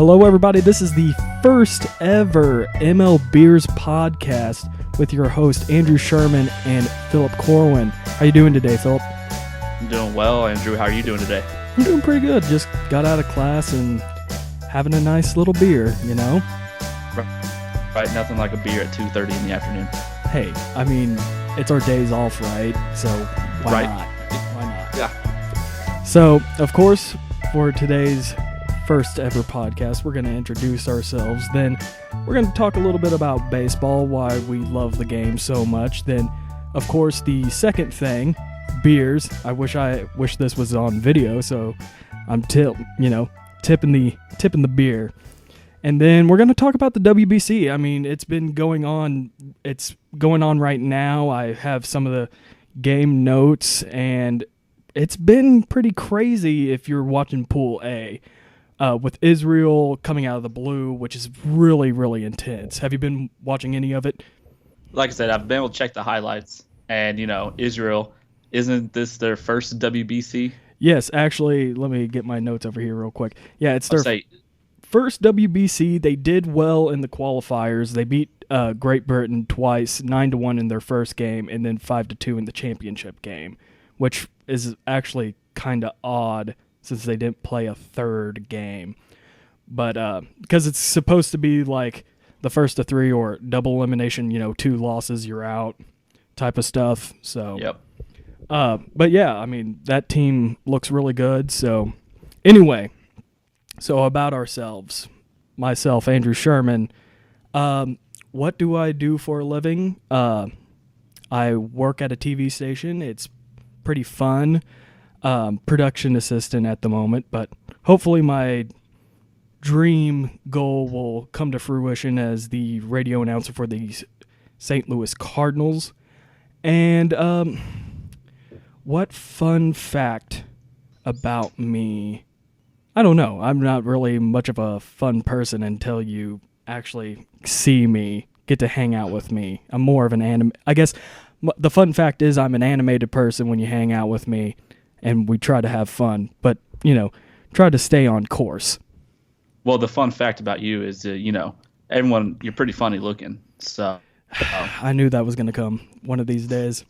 Hello, everybody. This is the first ever MLBeers podcast with your host, Andrew Sherman and Phillip Corwin. How you doing today, Phillip? I'm doing well, Andrew. How are you doing today? I'm doing pretty good. Just got out of class and having a nice little beer, you know? Right, nothing like a beer at 2:30 in the afternoon. Hey, I mean, it's our days off, right? So why Right. not? Why not? Yeah. So, of course, for today's first ever podcast, we're going to introduce ourselves. Then we're going to talk a little bit about baseball, why we love the game so much. Then, of course, the second thing, beers. I wish this was on video, so I'm tipping the beer. And then we're going to talk about the WBC. I mean, it's been going on. It's going on right now. I have some of the game notes, and it's been pretty crazy if you're watching Pool A. With Israel coming out of the blue, which is really, really intense. Have you been watching any of it? Like I said, I've been able to check the highlights, and Israel, isn't this their first WBC? Yes, actually, let me get my notes over here real quick. Yeah, it's their first WBC. They did well in the qualifiers. They beat Great Britain twice, 9-1 in their first game, and then 5-2 in the championship game, which is actually kind of odd since they didn't play a third game. But because it's supposed to be like the first of three or double elimination, 2 losses, you're out type of stuff. So, yep. But yeah, I mean, that team looks really good. So anyway, so about ourselves, myself, Andrew Sherman, what do I do for a living? I work at a TV station. It's pretty fun. Production assistant at the moment, but hopefully my dream goal will come to fruition as the radio announcer for the St. Louis Cardinals. And what fun fact about me? I don't know. I'm not really much of a fun person until you actually see me, get to hang out with me. I'm more of an I guess the fun fact is I'm an animated person when you hang out with me. And we try to have fun, but, try to stay on course. Well, the fun fact about you is, everyone, you're pretty funny looking. So I knew that was going to come one of these days.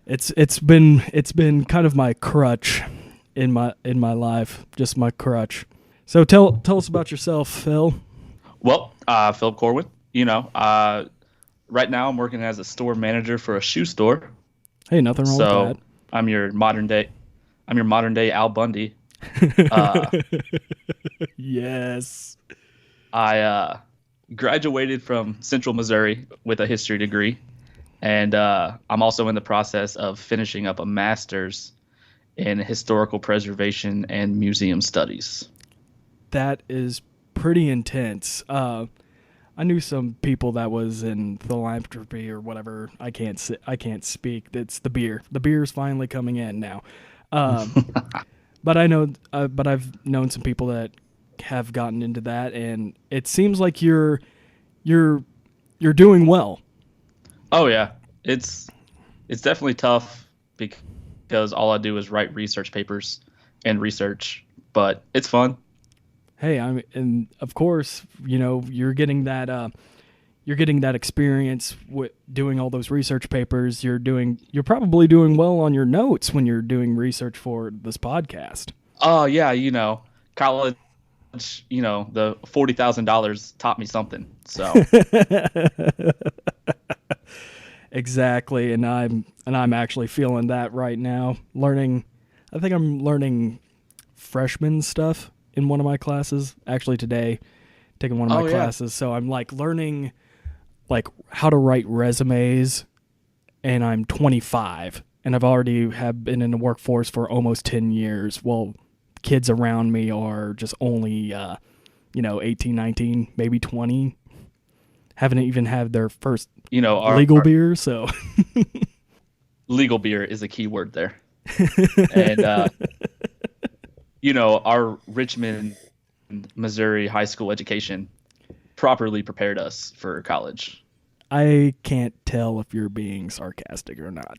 It's been kind of my crutch in my life, just my crutch. So tell us about yourself, Phil. Well, Phillip Corwin, right now I'm working as a store manager for a shoe store. Hey, nothing wrong with that. I'm your modern day Al Bundy. Yes. I graduated from Central Missouri with a history degree, and I'm also in the process of finishing up a master's in historical preservation and museum studies. That is pretty intense. I knew some people that was in philanthropy or whatever. I can't speak. It's the beer. The beer's finally coming in now. But I know, but I've known some people that have gotten into that, and it seems like you're doing well. Oh yeah, it's definitely tough because all I do is write research papers and research, but it's fun. Hey, and of course, you're getting that experience with doing all those research papers. You're probably doing well on your notes when you're doing research for this podcast. Oh yeah, college, the $40,000 taught me something. So exactly, and I'm actually feeling that right now. I think I'm learning freshman stuff in one of my classes. Actually today, taking one of my classes. So I'm learning how to write resumes, and I'm 25, and I've already have been in the workforce for almost 10 years. Well, kids around me are just only 18, 19, maybe 20. Haven't even had their first legal beer, so legal beer is a key word there. And our Richmond, Missouri high school education properly prepared us for college. I can't tell if you're being sarcastic or not.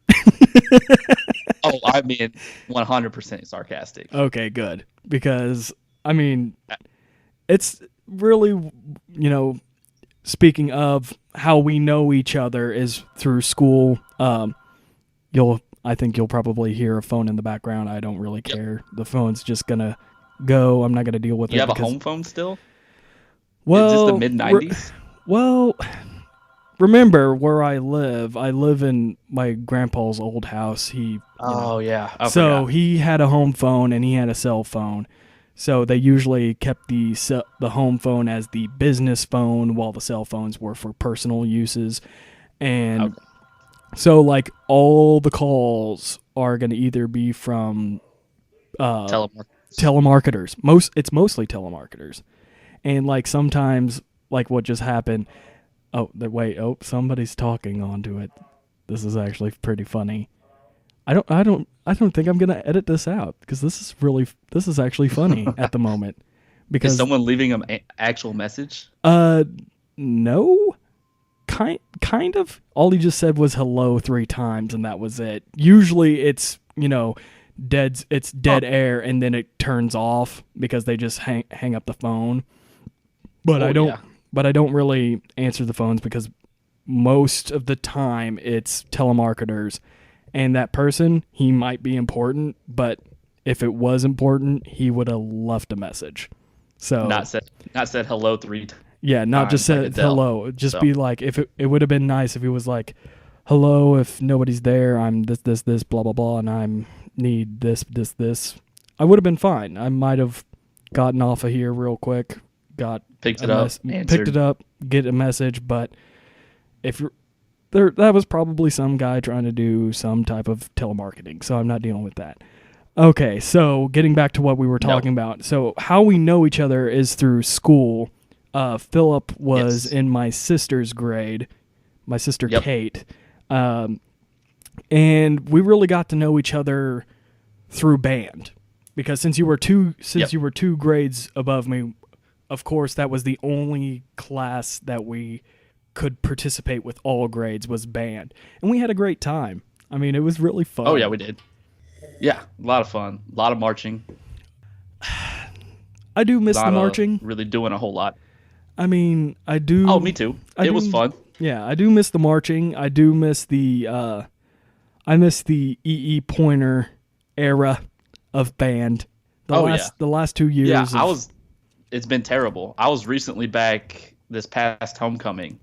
Oh, I mean, 100% sarcastic. Okay, good. Because, I mean, it's really, speaking of how we know each other is through school. I think you'll probably hear a phone in the background. I don't really care. The phone's just gonna go. I'm not gonna deal with it. You have a home phone still? Well, Is this the mid-90s? Well, remember where I live. I live in my grandpa's old house. Yeah. I So forgot. he had a home phone and he had a cell phone. So they usually kept the home phone as the business phone while the cell phones were for personal uses. And Okay. so like all the calls are going to either be from telemarketers. It's mostly telemarketers. And like sometimes like what just happened, somebody's talking onto it. This is actually pretty funny. I don't think I'm gonna edit this out because this is actually funny at the moment. Because Is someone leaving an actual message? No, kind of. All he just said was hello 3 times and that was it. Usually it's dead air and then it turns off because they just hang up the phone. But I don't really answer the phones because most of the time it's telemarketers. And that person, he might be important, but if it was important, he would have left a message. So Not said hello 3 times. Yeah, not just like said Adele. hello. Just be like, if it would have been nice if he was like, hello, if nobody's there, I'm this, blah, blah, blah, and I need this. I would have been fine. I might have gotten off of here real quick, Picked it up, get a message, but if you're that was probably some guy trying to do some type of telemarketing, so I'm not dealing with that. Okay, so getting back to what we were talking about. So how we know each other is through school. Philip was in my sister's grade, my sister Kate, and we really got to know each other through band because since you were two grades above me, of course that was the only class that we could participate with all grades was band, and we had a great time. I mean, it was really fun. Oh yeah, we did. Yeah, a lot of fun, a lot of marching. I do miss the marching. Really doing a whole lot. I mean, I do. Oh, me too. It was fun. Yeah, I do miss the marching. I do miss the EE Pointer era of band. The last 2 years. Yeah, it's been terrible. I was recently back this past homecoming,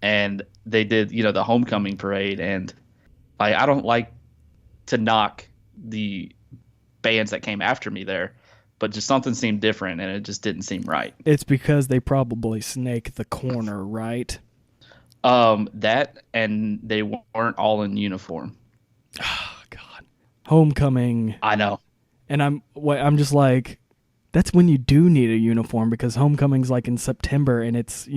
and they did, the homecoming parade, and I don't like to knock the bands that came after me there, but just something seemed different, and it just didn't seem right. It's because they probably snake the corner, right? That, and they weren't all in uniform. Oh, God. Homecoming. I know. And I'm just like, that's when you do need a uniform because homecoming's like in September, and it's,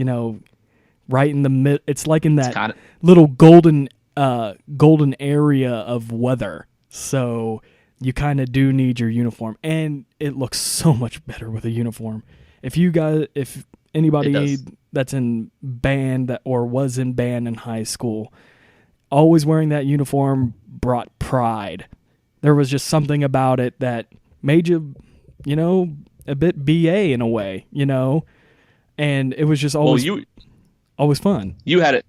right in the mid. It's like in that little golden area of weather. So you kind of do need your uniform, and it looks so much better with a uniform. If anybody that's in band or was in band in high school, always wearing that uniform brought pride. There was just something about it that made you, a bit BA in a way, and it was just always always fun. You had it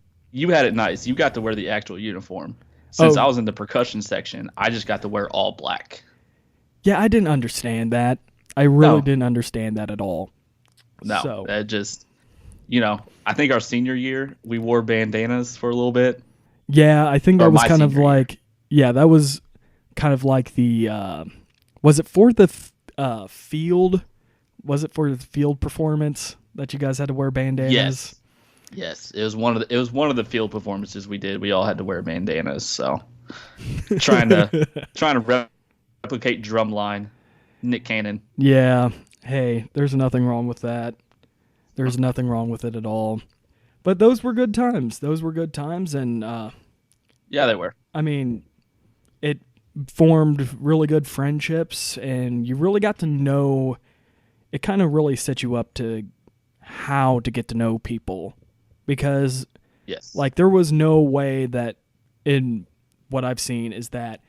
nice. You got to wear the actual uniform. Since I was in the percussion section, I just got to wear all black. Yeah, I didn't understand that. I really didn't understand that at all. No, that just, I think our senior year, we wore bandanas for a little bit. Yeah, I think that was kind of like, that was kind of like the, was it for the field? Was it for the field performance that you guys had to wear bandanas? Yes, it was one of the field performances we did. We all had to wear bandanas, so trying to replicate Drumline, Nick Cannon. Yeah. Hey, there's nothing wrong with that. There's nothing wrong with it at all. But those were good times. And yeah, they were. I mean, it formed really good friendships, and you really got to know. It kind of really set you up to how to get to know people. Because, there was no way that, in what I've seen, is that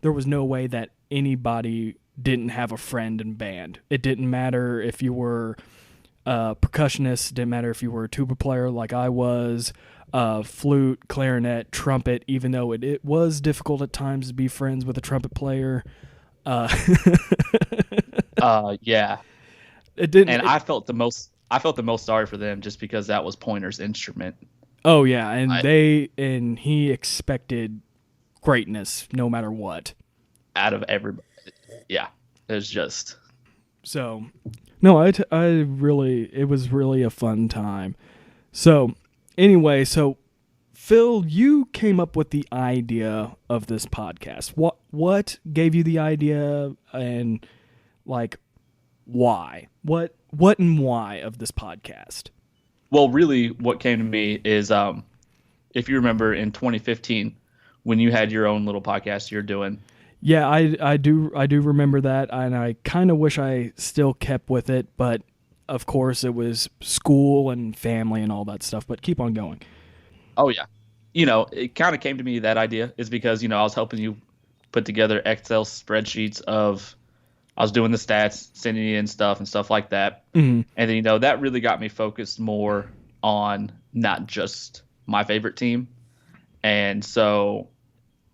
there was no way that anybody didn't have a friend in band. It didn't matter if you were percussionist. Didn't matter if you were a tuba player like I was, flute, clarinet, trumpet, even though it was difficult at times to be friends with a trumpet player. Yeah. It didn't. And I felt the most sorry for them just because that was Pointer's instrument. Oh yeah, and he expected greatness no matter what. Out of everybody. Yeah. It was just. So, no, it was really a fun time. So, anyway, Phil, you came up with the idea of this podcast. What gave you the idea, and like why? What and why of this podcast? Well, really what came to me is if you remember in 2015 when you had your own little podcast you're doing. Yeah, I do remember that, and I kind of wish I still kept with it, but of course it was school and family and all that stuff, but keep on going. Oh yeah. It kind of came to me, that idea is because, I was helping you put together Excel spreadsheets I was doing the stats, sending in stuff and stuff like that. Mm-hmm. And then, that really got me focused more on not just my favorite team. And so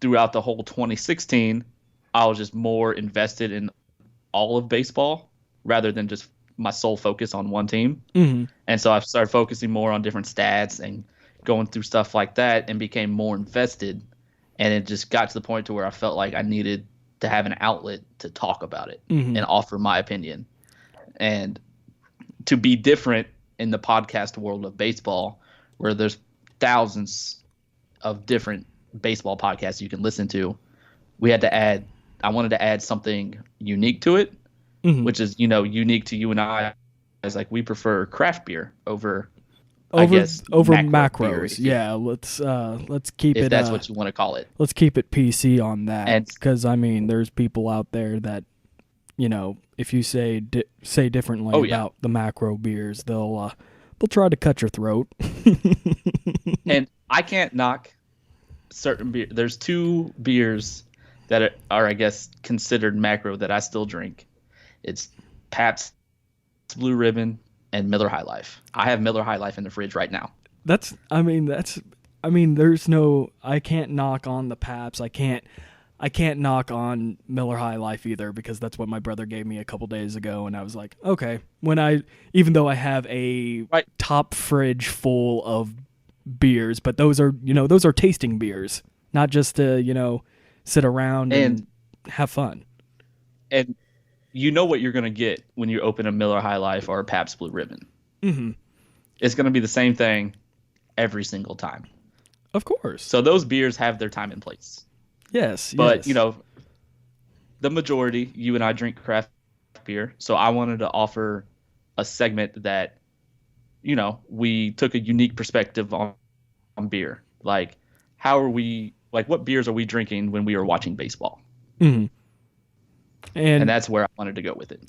throughout the whole 2016, I was just more invested in all of baseball rather than just my sole focus on one team. Mm-hmm. And so I started focusing more on different stats and going through stuff like that and became more invested. And it just got to the point to where I felt like I needed to have an outlet to talk about it mm-hmm. and offer my opinion. And to be different in the podcast world of baseball, where there's thousands of different baseball podcasts you can listen to, I wanted to add something unique to it, mm-hmm. which is, unique to you and I, as like we prefer craft beer over macros. Beer, yeah, let's keep it. If that's what you want to call it. Let's keep it PC on that, because there's people out there that, if you say differently about the macro beers, they'll try to cut your throat. And I can't knock certain beer. There's two beers that are, I guess, considered macro that I still drink. It's Pabst Blue Ribbon and Miller High Life. I have Miller High Life in the fridge right now. There's no, I can't knock on the Pabst. I can't knock on Miller High Life either, because that's what my brother gave me a couple days ago, and I was like, okay. Even though I have a top fridge full of beers, but those are tasting beers, not just to, sit around and have fun. And you know what you're going to get when you open a Miller High Life or a Pabst Blue Ribbon. Mm-hmm. It's going to be the same thing every single time. Of course. So those beers have their time and place. Yes. But, the majority, you and I drink craft beer. So I wanted to offer a segment that, we took a unique perspective on beer. Like, what beers are we drinking when we are watching baseball? Mm-hmm. And that's where I wanted to go with it.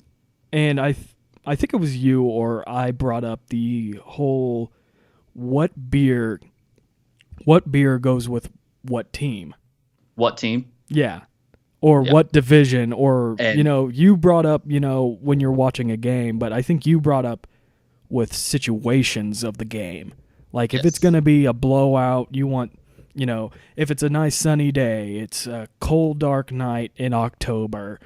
And I think it was you or I brought up the whole what beer goes with what team. What team? Yeah. Or what division, or, you brought up, when you're watching a game, but I think you brought up with situations of the game. Like if it's going to be a blowout, you want, if it's a nice sunny day, it's a cold, dark night in October,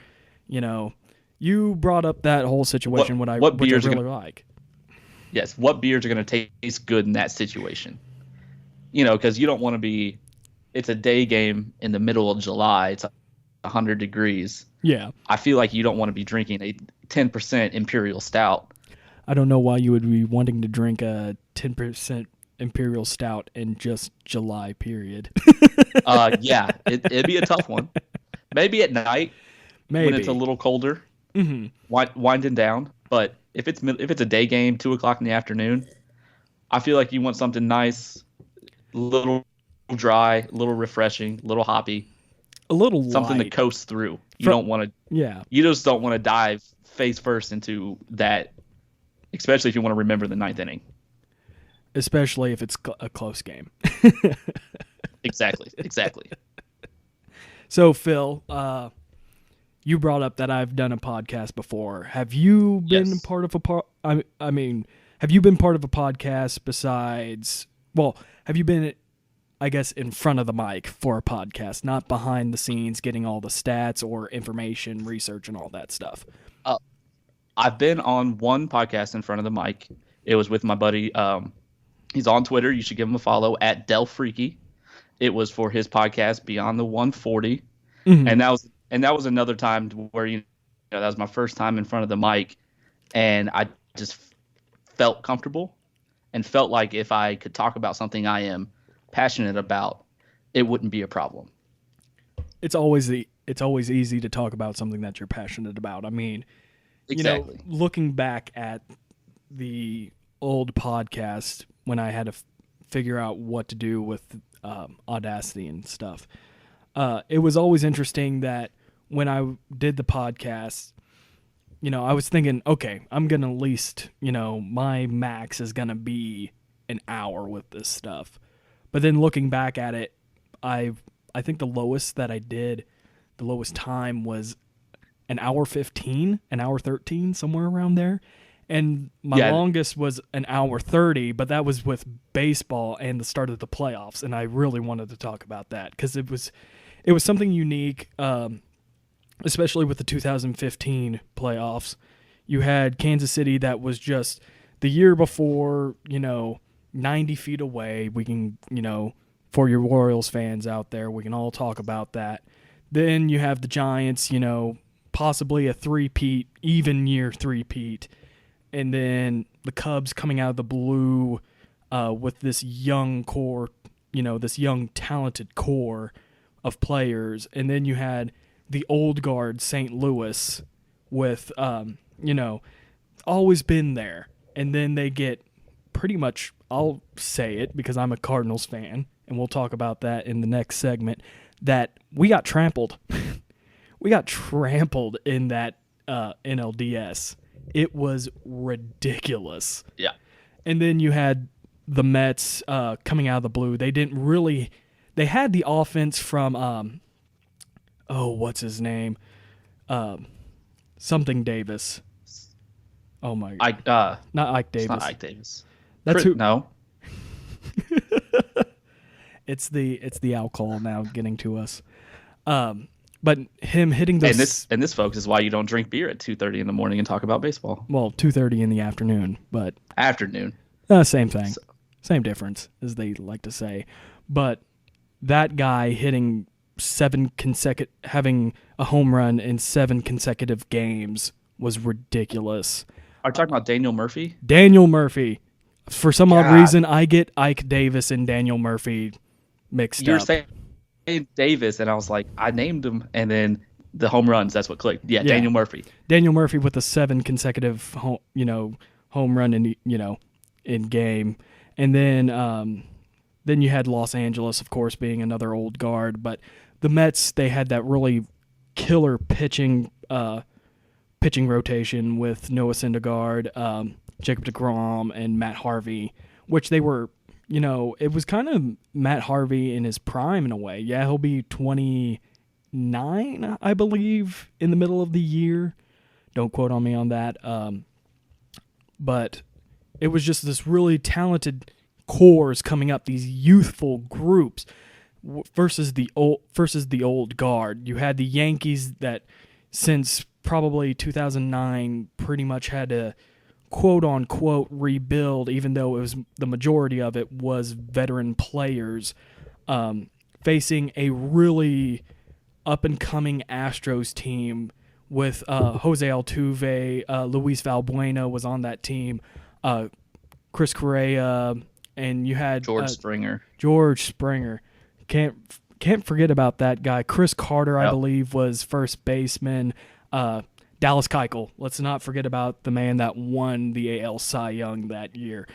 you brought up that whole situation, which I really like. Yes, what beers are going to taste good in that situation? Because you don't want to be, it's a day game in the middle of July, it's 100 degrees. Yeah. I feel like you don't want to be drinking a 10% Imperial Stout. I don't know why you would be wanting to drink a 10% Imperial Stout in just July period. Yeah, it'd be a tough one. Maybe at night. When it's a little colder, mm-hmm. winding down. But if it's a day game, 2:00 in the afternoon, I feel like you want something nice, a little dry, a little refreshing, a little hoppy, a little something light. to coast through. You don't want to. Yeah. You just don't want to dive face first into that, especially if you want to remember the ninth inning. Especially if it's a close game. Exactly. So Phil, you brought up that I've done a podcast before. Have you been Yes. part of I mean, have you been part of a podcast besides? Well, have you been, I guess, in front of the mic for a podcast, not behind the scenes, getting all the stats or information, research, and all that stuff? I've been on one podcast in front of the mic. It was with my buddy. He's on Twitter. You should give him a follow at Del Freaky. It was for his podcast Beyond the 140, Mhm. and that was another time where that was my first time in front of the mic, and I just felt comfortable and felt like if I could talk about something I am passionate about, it wouldn't be a problem. It's always easy to talk about something that you're passionate about. I mean, Exactly. Looking back at the old podcast when I had to figure out what to do with Audacity and stuff, it was always interesting that when I did the podcast, I was thinking, okay, I'm going to at least, my max is going to be an hour with this stuff. But then looking back at it, I think the lowest that I did, the lowest time was an hour 15, an hour 13, somewhere around there. And my longest was an hour 30, but that was with baseball and the start of the playoffs. And I really wanted to talk about that because it was something unique, especially with the 2015 playoffs. You had Kansas City that was just the year before, 90 feet away. We can, for your Royals fans out there, we can all talk about that. Then you have the Giants, possibly a three-peat, even year three-peat. And then the Cubs coming out of the blue with this young core, this young talented core of players. And then you had the old guard St. Louis with, always been there. And then they get pretty much, I'll say it because I'm a Cardinals fan, and we'll talk about that in the next segment, that we got trampled. We got trampled in that NLDS. It was ridiculous. Yeah. And then you had the Mets coming out of the blue. They had the offense from, what's his name? Something Davis. Oh my God. Not Ike Davis. It's not Ike Davis. That's who. No. It's the alcohol now getting to us. But him hitting those. And this, folks, is why you don't drink beer at 2:30 in the morning and talk about baseball. Well, 2:30 in the afternoon, but Afternoon. Same thing, same difference, as they like to say. But that guy hitting having a home run in 7 consecutive games was ridiculous. Are you talking about Daniel Murphy? Daniel Murphy. For some odd God. reason, I get Ike Davis and Daniel Murphy mixed You're up. saying Davis, and I was like, I named him, and then the home runs, that's what clicked. Yeah, Daniel Murphy. Daniel Murphy with a 7 consecutive home run in game. And then you had Los Angeles, of course, being another old guard, but the Mets, they had that really killer pitching rotation with Noah Syndergaard, Jacob deGrom, and Matt Harvey, which they were, it was kind of Matt Harvey in his prime in a way. Yeah, he'll be 29, I believe, in the middle of the year. Don't quote on me on that. But it was just this really talented cores coming up, these youthful groups versus the old guard. You had the Yankees that since probably 2009 pretty much had to quote unquote rebuild, even though it was the majority of it was veteran players, facing a really up and coming Astros team with Jose Altuve, Luis Valbuena was on that team, Chris Correa, and you had George Springer. George Springer. Can't forget about that guy. Chris Carter, I Yep. believe, was first baseman. Dallas Keuchel. Let's not forget about the man that won the AL Cy Young that year.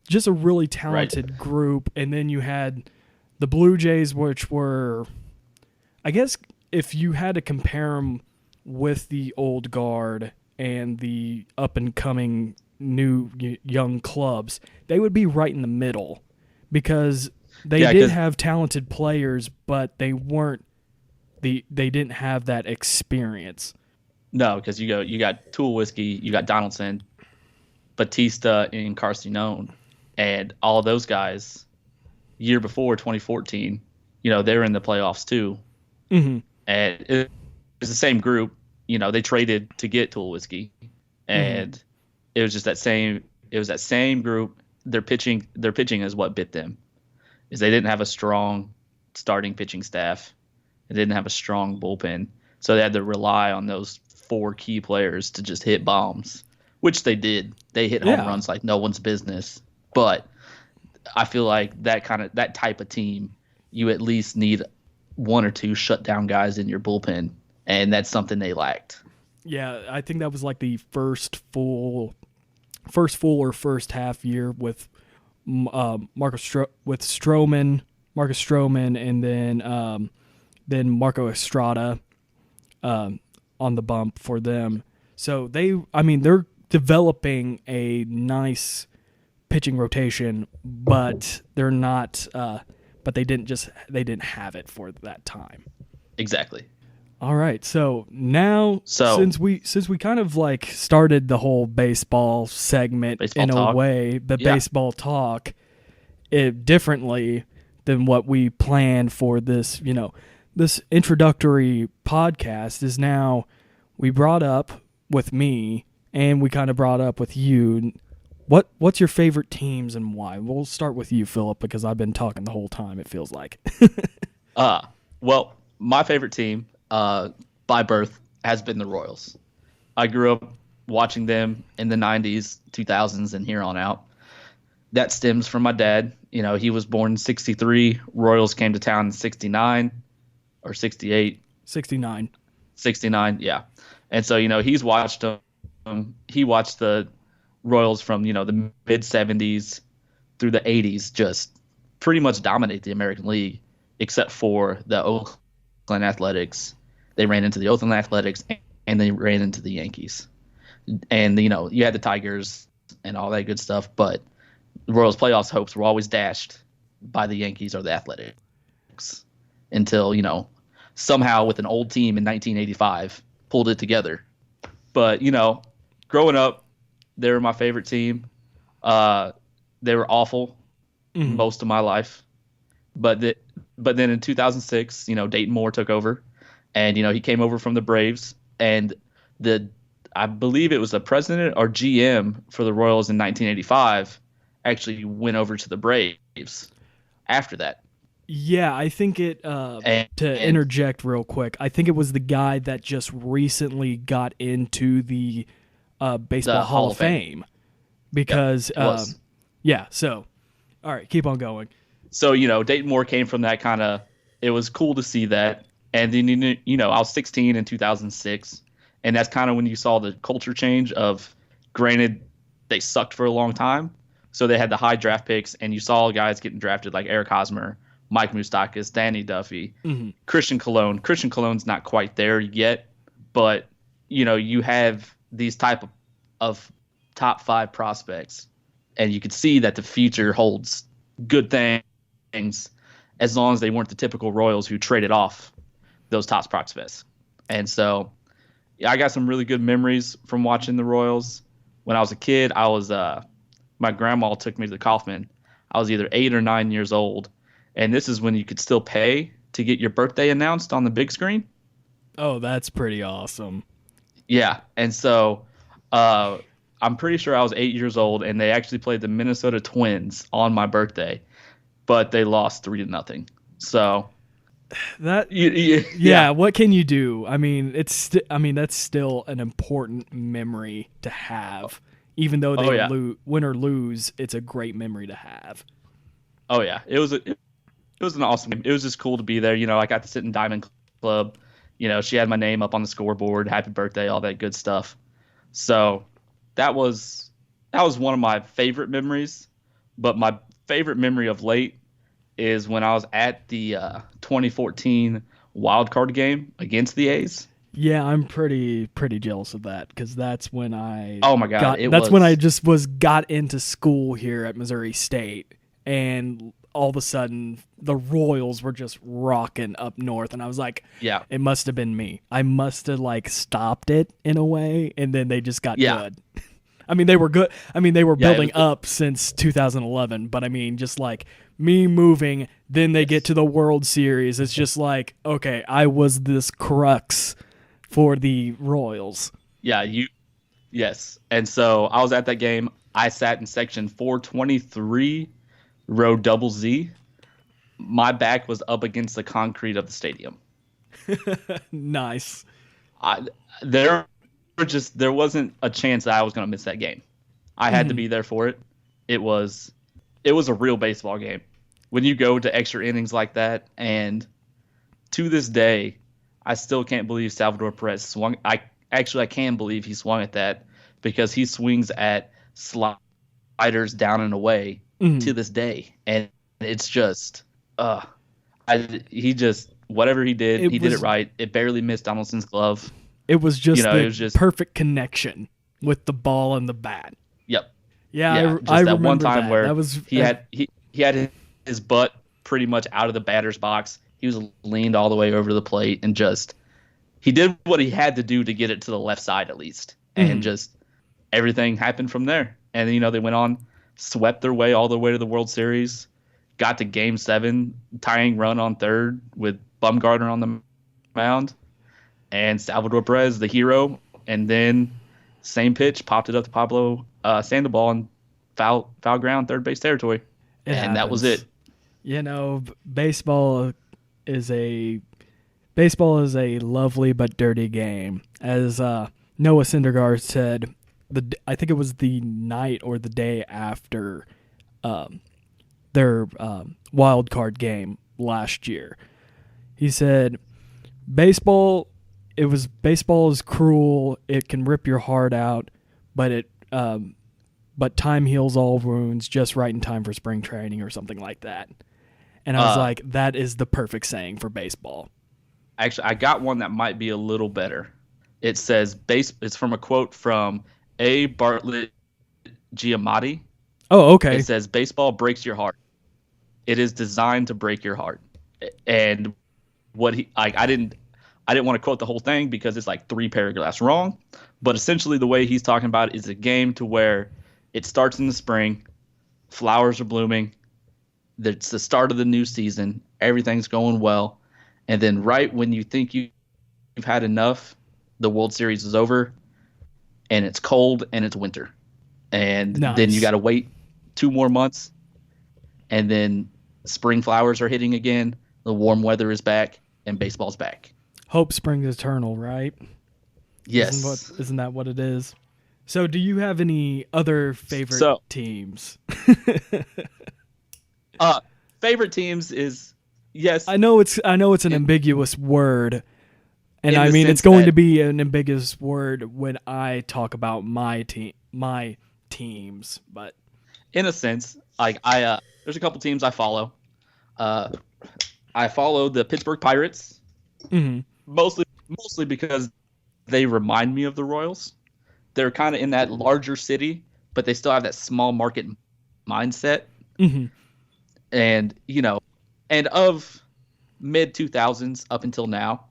Just a really talented group. And then you had the Blue Jays, which were, I guess, if you had to compare them with the old guard and the up-and-coming new young clubs, they would be right in the middle because they did have talented players, but they weren't. They didn't have that experience. No, because you got Tulowitzki, you got Donaldson, Batista, and Carcinone, and all those guys. Year before 2014, they were in the playoffs too, Mm-hmm. and it was the same group. They traded to get Tulowitzki, and it was just that same. It was that same group. Their pitching is what bit them. Is they didn't have a strong starting pitching staff. They didn't have a strong bullpen, so they had to rely on those four key players to just hit bombs, which they did. They hit home runs like no one's business. But I feel like that type of team, you at least need one or two shutdown guys in your bullpen, and that's something they lacked. Yeah, I think that was like the first full or first half year with Marcus Stroman, and then Marco Estrada on the bump for them. So they're developing a nice pitching rotation, but they're not. But they didn't have it for that time. Exactly. All right, so now since we kind of like started the whole baseball segment baseball in talk. A way, baseball talk differently than what we planned for this, this introductory podcast is now we brought up with me and we kind of brought up with you. What's your favorite teams and why? We'll start with you, Philip, because I've been talking the whole time, it feels like. Well, my favorite team by birth has been the Royals. I grew up watching them in the 90s, 2000s, and here on out. That stems from my dad. He was born in 63. Royals came to town in 69 or 68. 69. 69, yeah. And so, he's watched them. He watched the Royals from, the mid-70s through the 80s just pretty much dominate the American League, except for the Oakland Athletics. They ran into the Oakland Athletics, and they ran into the Yankees. And, you had the Tigers and all that good stuff, but the Royals' playoffs hopes were always dashed by the Yankees or the Athletics until, somehow with an old team in 1985 pulled it together. But, growing up, they were my favorite team. They were awful most of my life. But then in 2006, Dayton Moore took over. And, he came over from the Braves. And I believe it was the president or GM for the Royals in 1985 actually went over to the Braves after that. Yeah, I think to interject real quick, I think it was the guy that just recently got into the Baseball Hall of Fame. Because, so, all right, keep on going. So, Dayton Moore came from that kind of, it was cool to see that. And then, I was 16 in 2006. And that's kind of when you saw the culture change of, granted, they sucked for a long time. So they had the high draft picks, and you saw guys getting drafted like Eric Hosmer, Mike Moustakas, Danny Duffy, Christian Colon. Christian Colon's not quite there yet, but, you have these type of top 5 prospects, and you could see that the future holds good things as long as they weren't the typical Royals who traded off those top prospects. And so I got some really good memories from watching the Royals. When I was a kid, my grandma took me to the Kauffman. I was either 8 or 9 years old, and this is when you could still pay to get your birthday announced on the big screen. Oh, that's pretty awesome. Yeah, and so I'm pretty sure I was 8 years old, and they actually played the Minnesota Twins on my birthday, but they lost 3-0. So that what can you do? I mean, that's still an important memory to have. Even though they win or lose, it's a great memory to have. Oh yeah, it was an awesome game. It was just cool to be there. I got to sit in Diamond Club. She had my name up on the scoreboard, happy birthday, all that good stuff. So that was one of my favorite memories. But my favorite memory of late is when I was at the 2014 wild card game against the A's. Yeah, I'm pretty jealous of that because that's when I when I just got into school here at Missouri State, and all of a sudden the Royals were just rocking up north, and I was like, Yeah. it must have been me. I must have like stopped it in a way, and then they just got good. I mean, they were good. I mean, they were building up since 2011, but I mean, just like me moving, then they get to the World Series. It's just like, okay, I was this crux for the Royals. Yeah, yes. And so I was at that game. I sat in section 423, row double Z. My back was up against the concrete of the stadium. Nice. There wasn't a chance that I was going to miss that game. I had to be there for it. It was a real baseball game. When you go to extra innings like that, and to this day, I still can't believe Salvador Perez swung. I can believe he swung at that, because he swings at sliders down and away to this day, and it's just whatever he did, he did it right. It barely missed Donaldson's glove. It was just the perfect connection with the ball and the bat. Yep. Yeah, I that remember one time that. where That was, he had his butt pretty much out of the batter's box. He was leaned all the way over the plate, and just he did what he had to do to get it to the left side at least, and just everything happened from there. And they went on, swept their way all the way to the World Series, got to Game 7, tying run on third with Bumgarner on the mound, and Salvador Perez, the hero, and then same pitch, popped it up to Pablo Sandoval and foul ground, third base territory, and that was it. Baseball is a lovely but dirty game, as Noah Syndergaard said. I think it was the night or the day after their wild card game last year. He said, baseball is cruel. It can rip your heart out, but time heals all wounds just right in time for spring training or something like that. And I was like, that is the perfect saying for baseball. Actually, I got one that might be a little better. It says it's from a quote from A. Bartlett Giamatti. Oh, okay. It says, baseball breaks your heart. It is designed to break your heart. And I didn't want to quote the whole thing because it's like 3 paragraphs wrong, but essentially the way he's talking about it is a game to where it starts in the spring, flowers are blooming, it's the start of the new season, everything's going well, and then right when you think you've had enough, the World Series is over, and it's cold and it's winter, and then you got to wait 2 more months, and then spring flowers are hitting again, the warm weather is back, and baseball's back. Hope springs eternal, right? Yes. Isn't that what it is? So do you have any other favorite teams? Favorite teams is, yes. I know it's an ambiguous word. And I mean, it's going to be an ambiguous word when I talk about my teams, but in a sense, like there's a couple teams I follow. I follow the Pittsburgh Pirates, mostly because they remind me of the Royals. They're kind of in that larger city, but they still have that small market mindset. And and of mid 2000s up until now,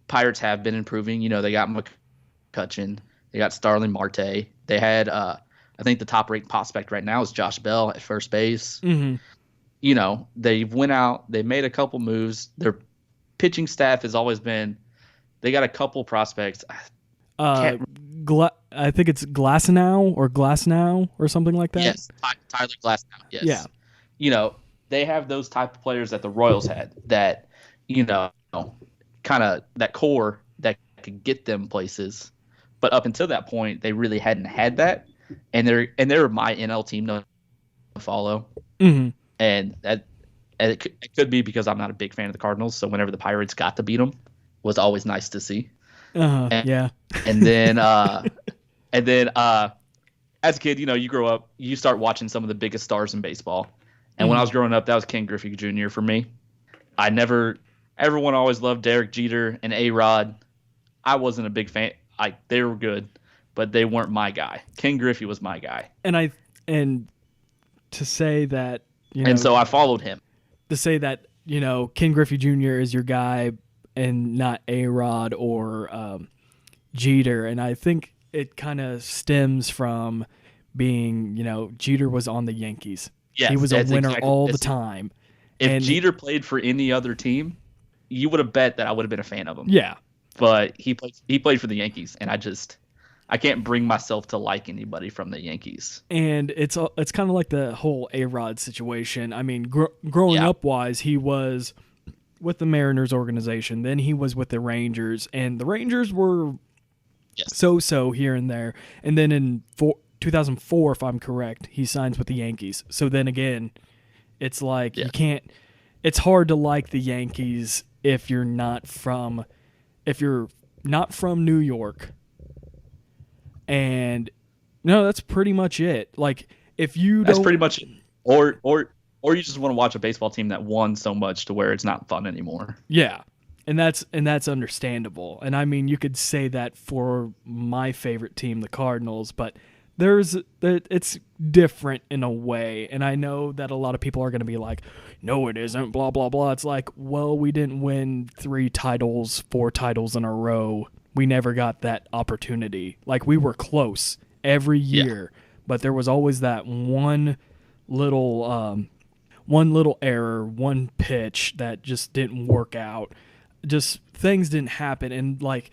Pirates have been improving. They got McCutchen, they got Starling Marte. They had I think the top ranked prospect right now is Josh Bell at first base. They went out, they made a couple moves. Their pitching staff has always been, they got a couple prospects. I think it's Glasnow or something like that. Yes, Tyler Glasnow. Yes. Yeah. They have those type of players that the Royals had that, kind of that core that could get them places. But up until that point, they really hadn't had that. And they're my NL team to follow. And it could be because I'm not a big fan of the Cardinals. So whenever the Pirates got to beat them, was always nice to see. Yeah. And then as a kid, you grow up, you start watching some of the biggest stars in baseball. And when I was growing up, that was Ken Griffey Jr. for me. Everyone always loved Derek Jeter and A-Rod. I wasn't a big fan. They were good, but they weren't my guy. Ken Griffey was my guy. And to say that, and so I followed him. to say that, Ken Griffey Jr. is your guy and not A-Rod or Jeter. And I think it kind of stems from being, Jeter was on the Yankees. Yes, he was a winner exactly, all the time. If Jeter played for any other team, you would have bet that I would have been a fan of him. Yeah. But he played for the Yankees, and I can't bring myself to like anybody from the Yankees. And it's kind of like the whole A-Rod situation. I mean, growing up wise, he was with the Mariners organization. Then he was with the Rangers, and the Rangers were so here and there. And then in 2004, if I'm correct, he signs with the Yankees. So then again, it's like you can't. It's hard to like the Yankees if you're not from New York. And no, that's pretty much it. Like if you that's pretty much it. Or you just want to watch a baseball team that won so much to where it's not fun anymore. Yeah. And that's understandable. And I mean, you could say that for my favorite team, the Cardinals, but it's different in a way. And I know that a lot of people are going to be like, no, it isn't, blah, blah, blah. It's like, well, we didn't win 4 titles in a row. We never got that opportunity. Like, we were close every year, but there was always that one little error, one pitch that just didn't work out. Just things didn't happen. And like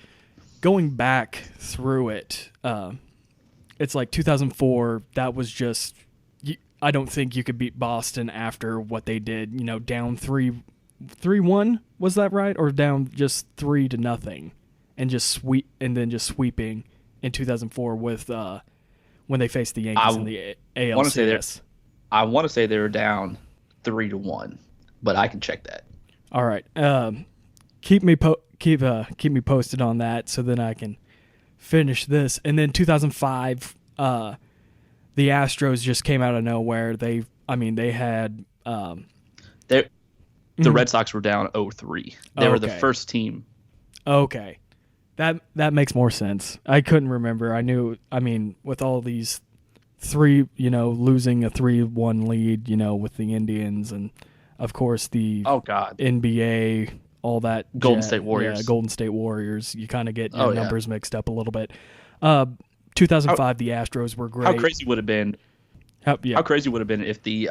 going back through it, it's like 2004. That was just. I don't think you could beat Boston after what they did. Down 3-1. Was that right? Or down just 3-0, and just sweeping in 2004 with when they faced the Yankees in the ALCS. I want to say they were down 3-1, but I can check that. All right. Keep me posted on that, so then I can finish this. And then 2005, the Astros just came out of nowhere. The Red Sox were down 0-3. They were the first team. Okay. That makes more sense. I couldn't remember. With all these losing a 3-1 lead, with the Indians and of course the NBA, all that Golden State Warriors. Yeah, Golden State Warriors. You kind of get your numbers mixed up a little bit. 2005, the Astros were great. How crazy would have been? How crazy would have been if the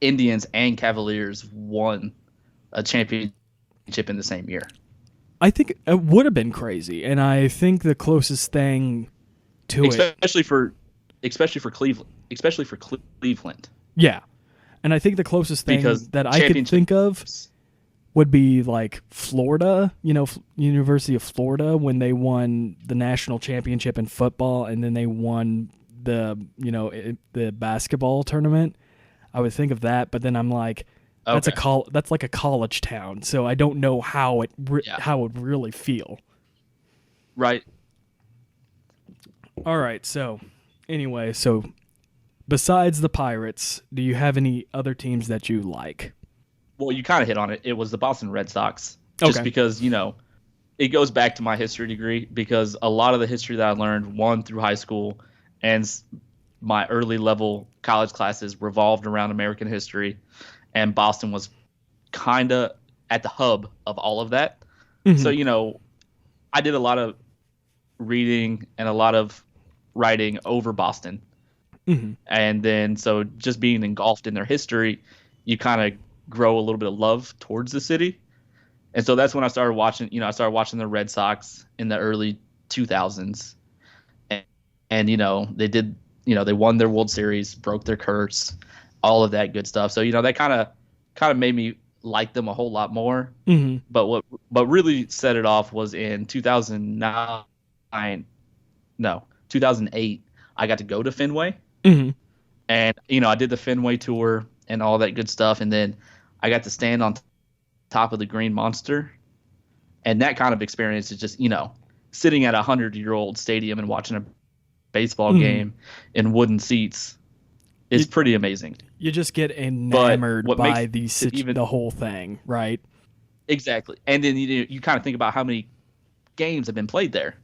Indians and Cavaliers won a championship in the same year? I think it would have been crazy, and I think the closest thing to especially for Cleveland. Yeah, and I think the closest thing that I could think of would be like Florida, University of Florida, when they won the national championship in football, and then they won the basketball tournament. I would think of that, but then I'm like, that's like a college town, so I don't know how it would really feel. Right. All right. So, anyway, besides the Pirates, do you have any other teams that you like? Well, you kind of hit on it. It was the Boston Red Sox, just because it goes back to my history degree, because a lot of the history that I learned through high school and my early level college classes revolved around American history. And Boston was kind of at the hub of all of that. Mm-hmm. So, I did a lot of reading and a lot of writing over Boston. Mm-hmm. And then, so just being engulfed in their history, you kind of grow a little bit of love towards the city. And so that's when I started watching, the Red Sox in the early 2000s. And they did, they won their World Series, broke their curse, all of that good stuff. So, that kind of made me like them a whole lot more. Mm-hmm. But what really set it off was in 2008, I got to go to Fenway. Mm-hmm. And, I did the Fenway tour and all that good stuff. And then I got to stand on top of the Green Monster. And that kind of experience is just, sitting at a 100-year-old stadium and watching a baseball game in wooden seats is pretty amazing. You just get enamored by the whole thing, right? Exactly. And then you kind of think about how many games have been played there.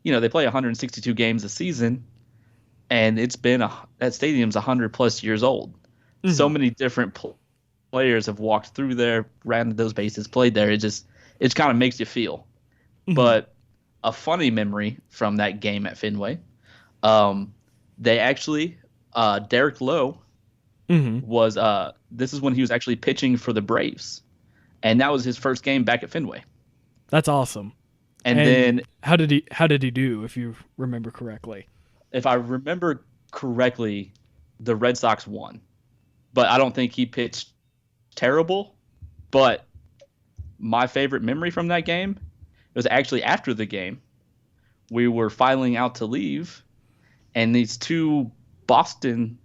They play 162 games a season, and it's been that stadium's 100+ years old. Mm-hmm. So many different players have walked through there, ran those bases, played there. It kind of makes you feel. Mhm. But a funny memory from that game at Fenway, um, they actually Derek Lowe Mhm. was this is when he was actually pitching for the Braves, and that was his first game back at Fenway. That's awesome. And And then, how did he do, if you remember correctly? if I remember correctly, the Red Sox won, but I don't think he pitched terrible. But my favorite memory from that game was actually after the game. We were filing out to leave, and these two Boston,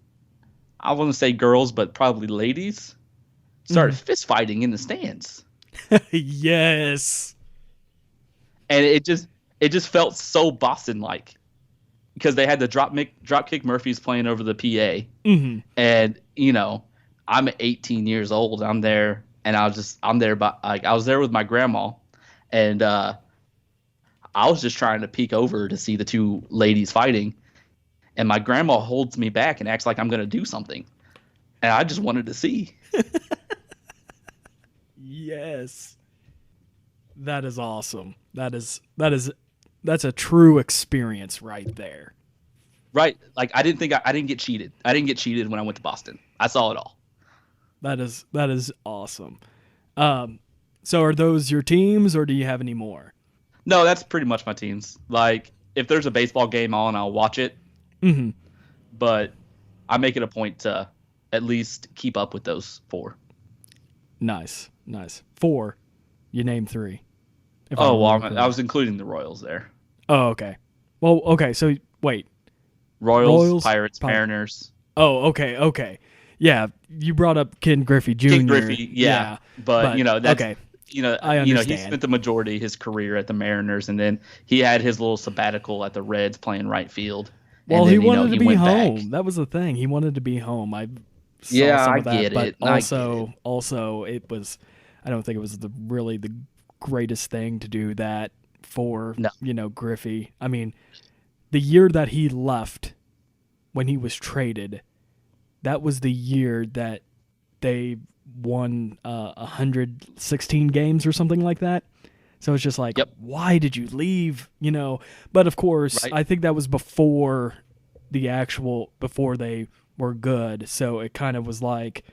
I wouldn't say girls, but probably ladies, started fist fighting in the stands. Yes. And it just felt so Boston like, because they had the drop kick Murphys playing over the PA, Mhm. and I'm 18 years old. I'm there, and I'm there, but like I was there with my grandma, and I was just trying to peek over to see the two ladies fighting, and my grandma holds me back and acts like I'm gonna do something, and I just wanted to see. Yes. That is awesome. That's a true experience right there. Right? Like I didn't get cheated. I didn't get cheated when I went to Boston. I saw it all. That is awesome. Um, so are those your teams, or do you have any more? No, that's pretty much my teams. Like if there's a baseball game on, I'll watch it, Hmm. but I make it a point to at least keep up with those four. Nice, nice. Four. You name three. If I Oh, well, remember I was correctly. including the Royals there. Oh, okay. Well, okay. So wait, Royals, Royals, Pirates, Mariners, Oh, okay, okay. Yeah, you brought up Ken Griffey Jr. King Griffey. Yeah, but that's okay. he I spent the majority of his career at the Mariners, and then he had his little sabbatical at the Reds playing right field, Well, and he then wanted to he be went back. home. That was the thing. He wanted to be home. I saw Yeah, some I of that, get but it. I get it. also it was. I don't think it was really the greatest thing to do that for No, Griffey. I mean, the year that he left, when he was traded, that was the year that they won 116 games or something like that. So it's just like, yep, why did you leave? But of course, right, I think that was before before they were good. So it kind of was like,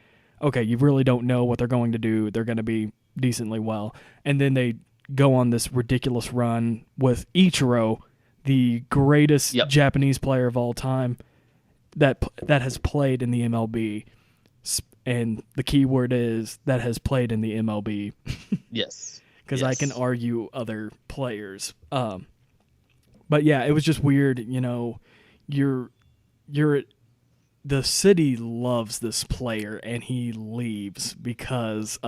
okay, you really don't know what they're going to do. They're going to be decently well. And then they go on this ridiculous run with Ichiro, the greatest yep, Japanese player of all time that has played in the MLB. And the key word is that has played in the MLB, yes, because I can yes, argue other players. But yeah, it was just weird. You're the city loves this player, and he leaves because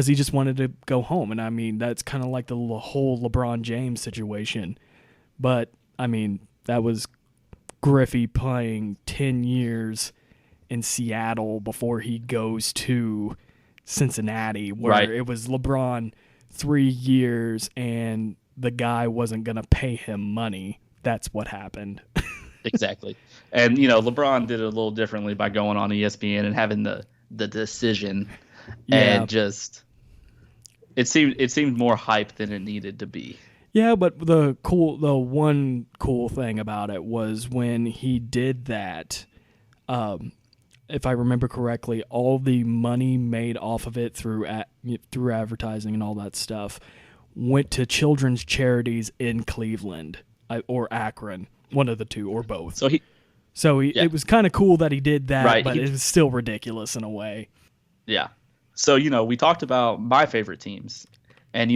he just wanted to go home. And I mean, that's kind of like the whole LeBron James situation. But I mean, that was Griffey playing 10 years in Seattle before he goes to Cincinnati, where right, it was LeBron 3 years and the guy wasn't going to pay him money. That's what happened. exactly. And LeBron did it a little differently by going on ESPN and having the decision, Yeah. and just it seemed more hype than it needed to be. Yeah, but the one cool thing about it was when he did that, if I remember correctly, all the money made off of it through advertising and all that stuff went to children's charities in Cleveland or Akron, one of the two or both. So yeah, it was kind of cool that he did that, right, but it was still ridiculous in a way. yeah. So we talked about my favorite teams, and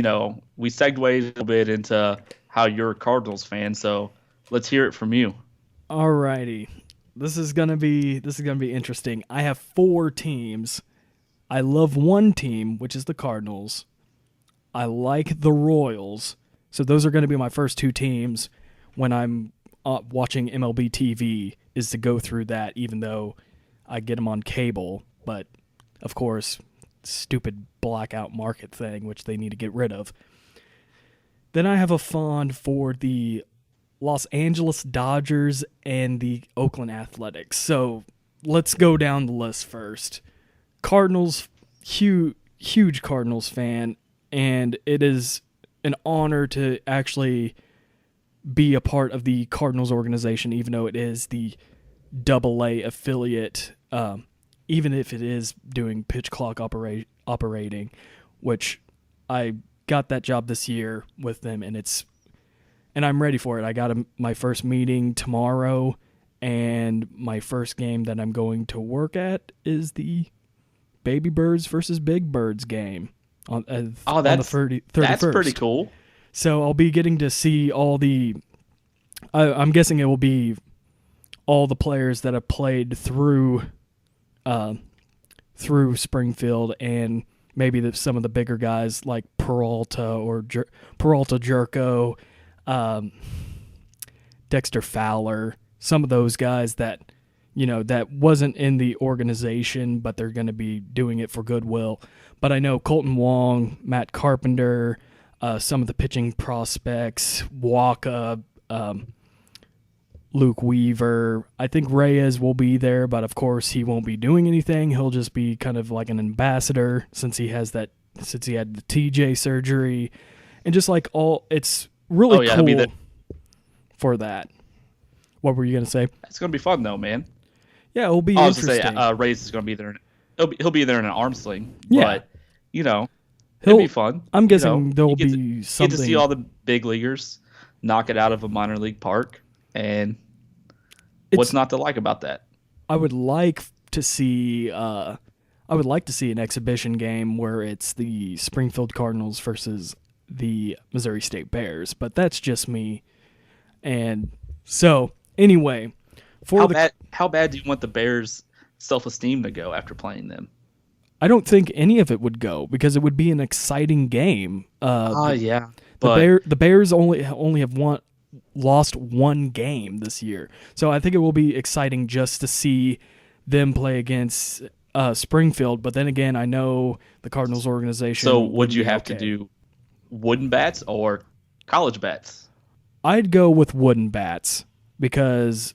we segued a little bit into how you're a Cardinals fan. So let's hear it from you. Alrighty. This is gonna be interesting. I have four teams. I love one team, which is the Cardinals. I like the Royals. So those are going to be my first two teams when I'm watching MLB TV, is to go through that, even though I get them on cable. But of course, stupid blackout market thing, which they need to get rid of. Then I have a fond for the Los Angeles Dodgers and the Oakland Athletics. So let's go down the list first. Cardinals, huge Cardinals fan, and it is an honor to actually be a part of the Cardinals organization, even though it is the AA affiliate, even if it is doing pitch clock operating, which I got that job this year with them, and I'm ready for it. I got my first meeting tomorrow, and my first game that I'm going to work at is the Baby Birds versus Big Birds game on the 31st. That's pretty cool. So I'll be getting to see all the. I'm guessing it will be all the players that have played through Springfield, and maybe some of the bigger guys like Peralta or Peralta Jerko, Dexter Fowler, some of those guys that, that wasn't in the organization, but they're going to be doing it for goodwill. But I know Colton Wong, Matt Carpenter, some of the pitching prospects, Waka, Luke Weaver. I think Reyes will be there, but of course he won't be doing anything. He'll just be kind of like an ambassador since he had the TJ surgery, and just like it's really cool for that. What were you gonna say? It's gonna be fun though, man. Yeah, it'll be interesting. I was gonna say Reyes is gonna be there. He'll be there in an arm sling. Yeah, but it'll be fun. I'm guessing there'll be something. You get to see all the big leaguers knock it out of a minor league park, and what's not to like about that? I would like to see an exhibition game where it's the Springfield Cardinals versus the Missouri State Bears, but that's just me. And so, anyway, how bad do you want the Bears' self-esteem to go after playing them? I don't think any of it would go because it would be an exciting game. Yeah. The Bears only have lost one game this year. So I think it will be exciting just to see them play against Springfield. But then again, I know the Cardinals organization. So would you have to do wooden bats or college bats? I'd go with wooden bats because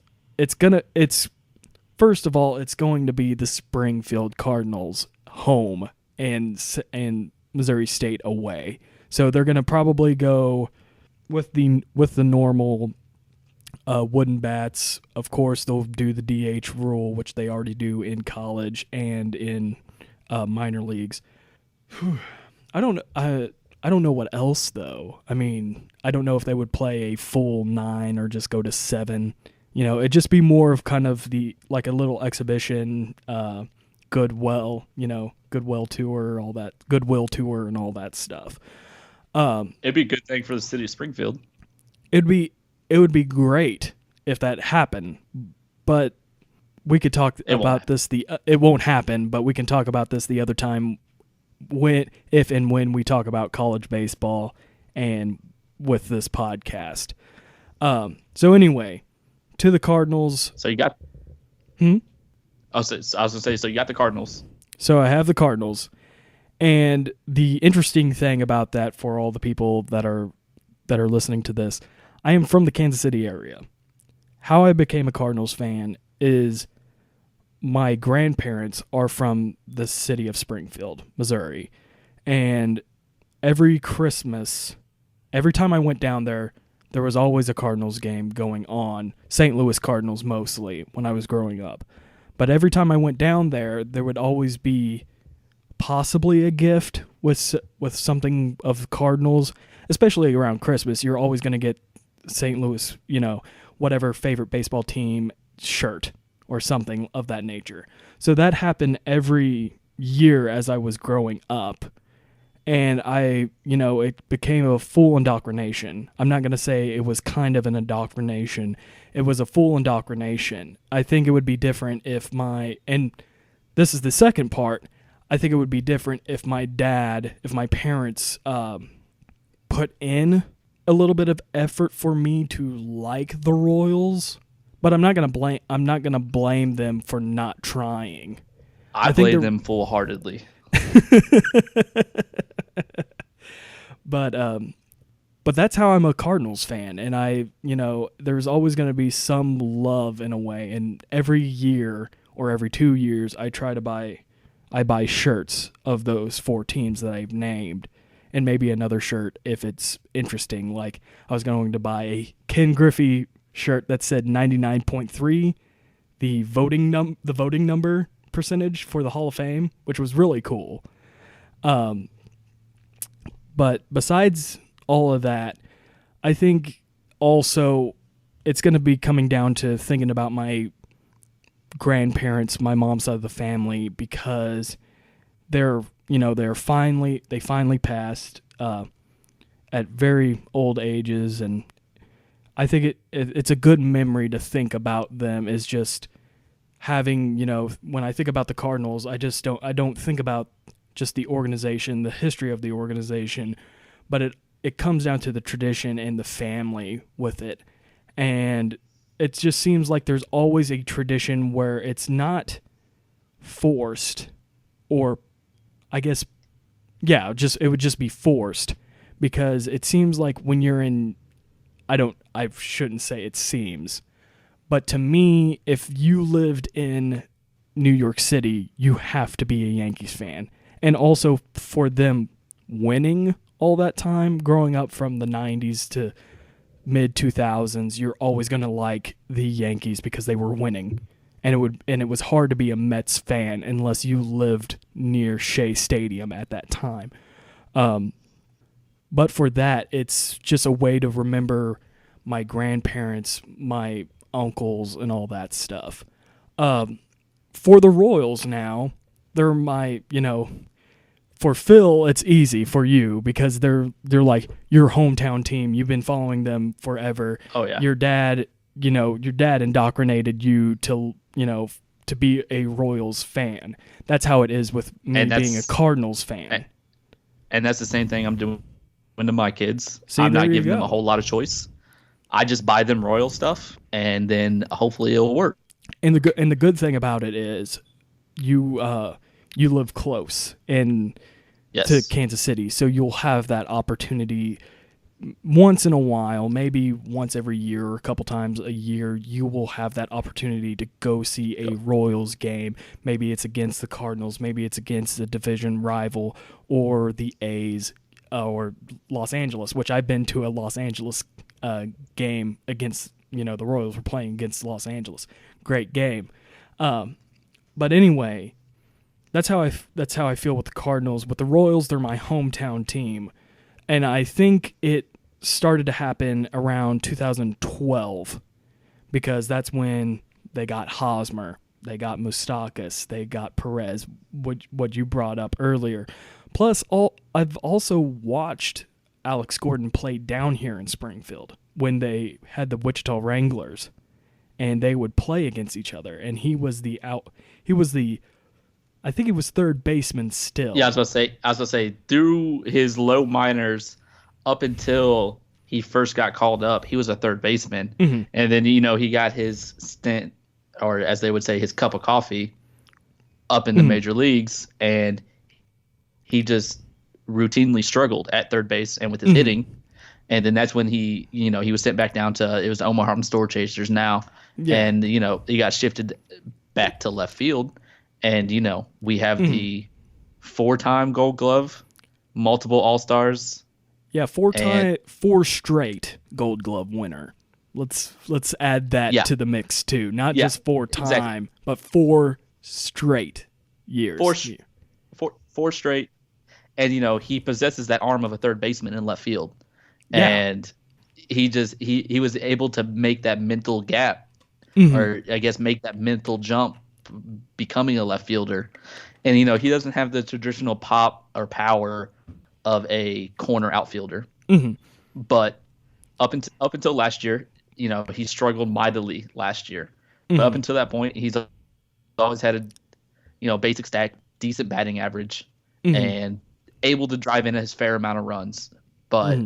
first of all, it's going to be the Springfield Cardinals home and Missouri State away. So they're going to probably go with the normal wooden bats. Of course, they'll do the DH rule, which they already do in college and in minor leagues. I don't know what else though. I mean, I don't know if they would play a full 9 or just go to 7. It'd just be more of kind of like a little exhibition, goodwill tour, all that goodwill tour and all that stuff. It'd be a good thing for the city of Springfield. It would be great if that happened, but we could talk about this. It won't happen, but we can talk about this the other time if and when we talk about college baseball and with this podcast. So anyway, to the Cardinals. So you got. I was gonna say, so you got the Cardinals. So I have the Cardinals. And the interesting thing about that for all the people that are listening to this, I am from the Kansas City area. How I became a Cardinals fan is my grandparents are from the city of Springfield, Missouri. And every Christmas, every time I went down there was always a Cardinals game going on, St. Louis Cardinals mostly, when I was growing up. But every time I went down there would always be possibly a gift with something of Cardinals, especially around Christmas. You're always going to get St. Louis, whatever favorite baseball team shirt or something of that nature. So that happened every year as I was growing up. And it became a full indoctrination. I'm not going to say it was kind of an indoctrination. It was a full indoctrination. I think it would be different if and this is the second part, I think it would be different if my parents put in a little bit of effort for me to like the Royals, but I'm not gonna blame them for not trying. I blame them full-heartedly. But that's how I'm a Cardinals fan, and there's always going to be some love in a way, and every year or every 2 years I try to buy I buy shirts of those 4 teams that I've named, and maybe another shirt if it's interesting. Like I was going to buy a Ken Griffey shirt that said 99.3, the voting number percentage for the Hall of Fame, which was really cool. But besides all of that, I think also it's going to be coming down to thinking about my grandparents, my mom's side of the family, because they finally passed at very old ages, and I think it's a good memory to think about them, is just having, when I think about the Cardinals, I don't think about just the organization, the history of the organization, but it comes down to the tradition and the family with it. And it just seems like there's always a tradition where it's not forced, or I guess, it would just be forced, because it seems like when you're in, I shouldn't say it seems, but to me, if you lived in New York City, you have to be a Yankees fan. And also for them winning all that time, growing up from the 90s to mid 2000s, you're always going to like the Yankees because they were winning. And it was hard to be a Mets fan unless you lived near Shea Stadium at that time. But for that, it's just a way to remember my grandparents, my uncles, and all that stuff. For the Royals now, they're my, for Phil, it's easy for you because they're like your hometown team. You've been following them forever. Oh yeah. Your dad indoctrinated you to be a Royals fan. That's how it is with me being a Cardinals fan. And that's the same thing I'm doing to my kids. See, I'm not giving them a whole lot of choice. I just buy them Royal stuff, and then hopefully it'll work. And the good thing about it is you live close to Kansas City, so you'll have that opportunity once in a while, maybe once every year or a couple times a year. You will have that opportunity to go see a Royals game. Maybe it's against the Cardinals, maybe it's against a division rival, or the A's, or Los Angeles, which I've been to a Los Angeles game against, the Royals were playing against Los Angeles. Great game. But anyway, that's how I feel with the Cardinals. With the Royals, they're my hometown team. And I think it started to happen around 2012, because that's when they got Hosmer, they got Moustakas, they got Perez, what you brought up earlier. Plus, I've also watched Alex Gordon play down here in Springfield when they had the Wichita Wranglers, and they would play against each other. And I think he was third baseman still. Yeah, I was going to say through his low minors up until he first got called up, he was a third baseman. Mm-hmm. And then, he got his stint, or as they would say, his cup of coffee up in the major leagues, and he just routinely struggled at third base and with his hitting. And then that's when he was sent back down to, it was the Omaha Store Chasers now. Yeah. And, he got shifted back to left field. And, we have the 4-time Gold Glove, multiple All-Stars. Yeah, 4 straight Gold Glove winner. Let's add that to the mix too. Not just 4-time, but 4 straight years. Four straight. And, he possesses that arm of a third baseman in left field. Yeah. And he was able to make that mental gap, or I guess make that mental jump, becoming a left fielder. And he doesn't have the traditional pop or power of a corner outfielder, but up until last year, he struggled mightily last year. But up until that point, he's always had a basic stat, decent batting average, and able to drive in his fair amount of runs. But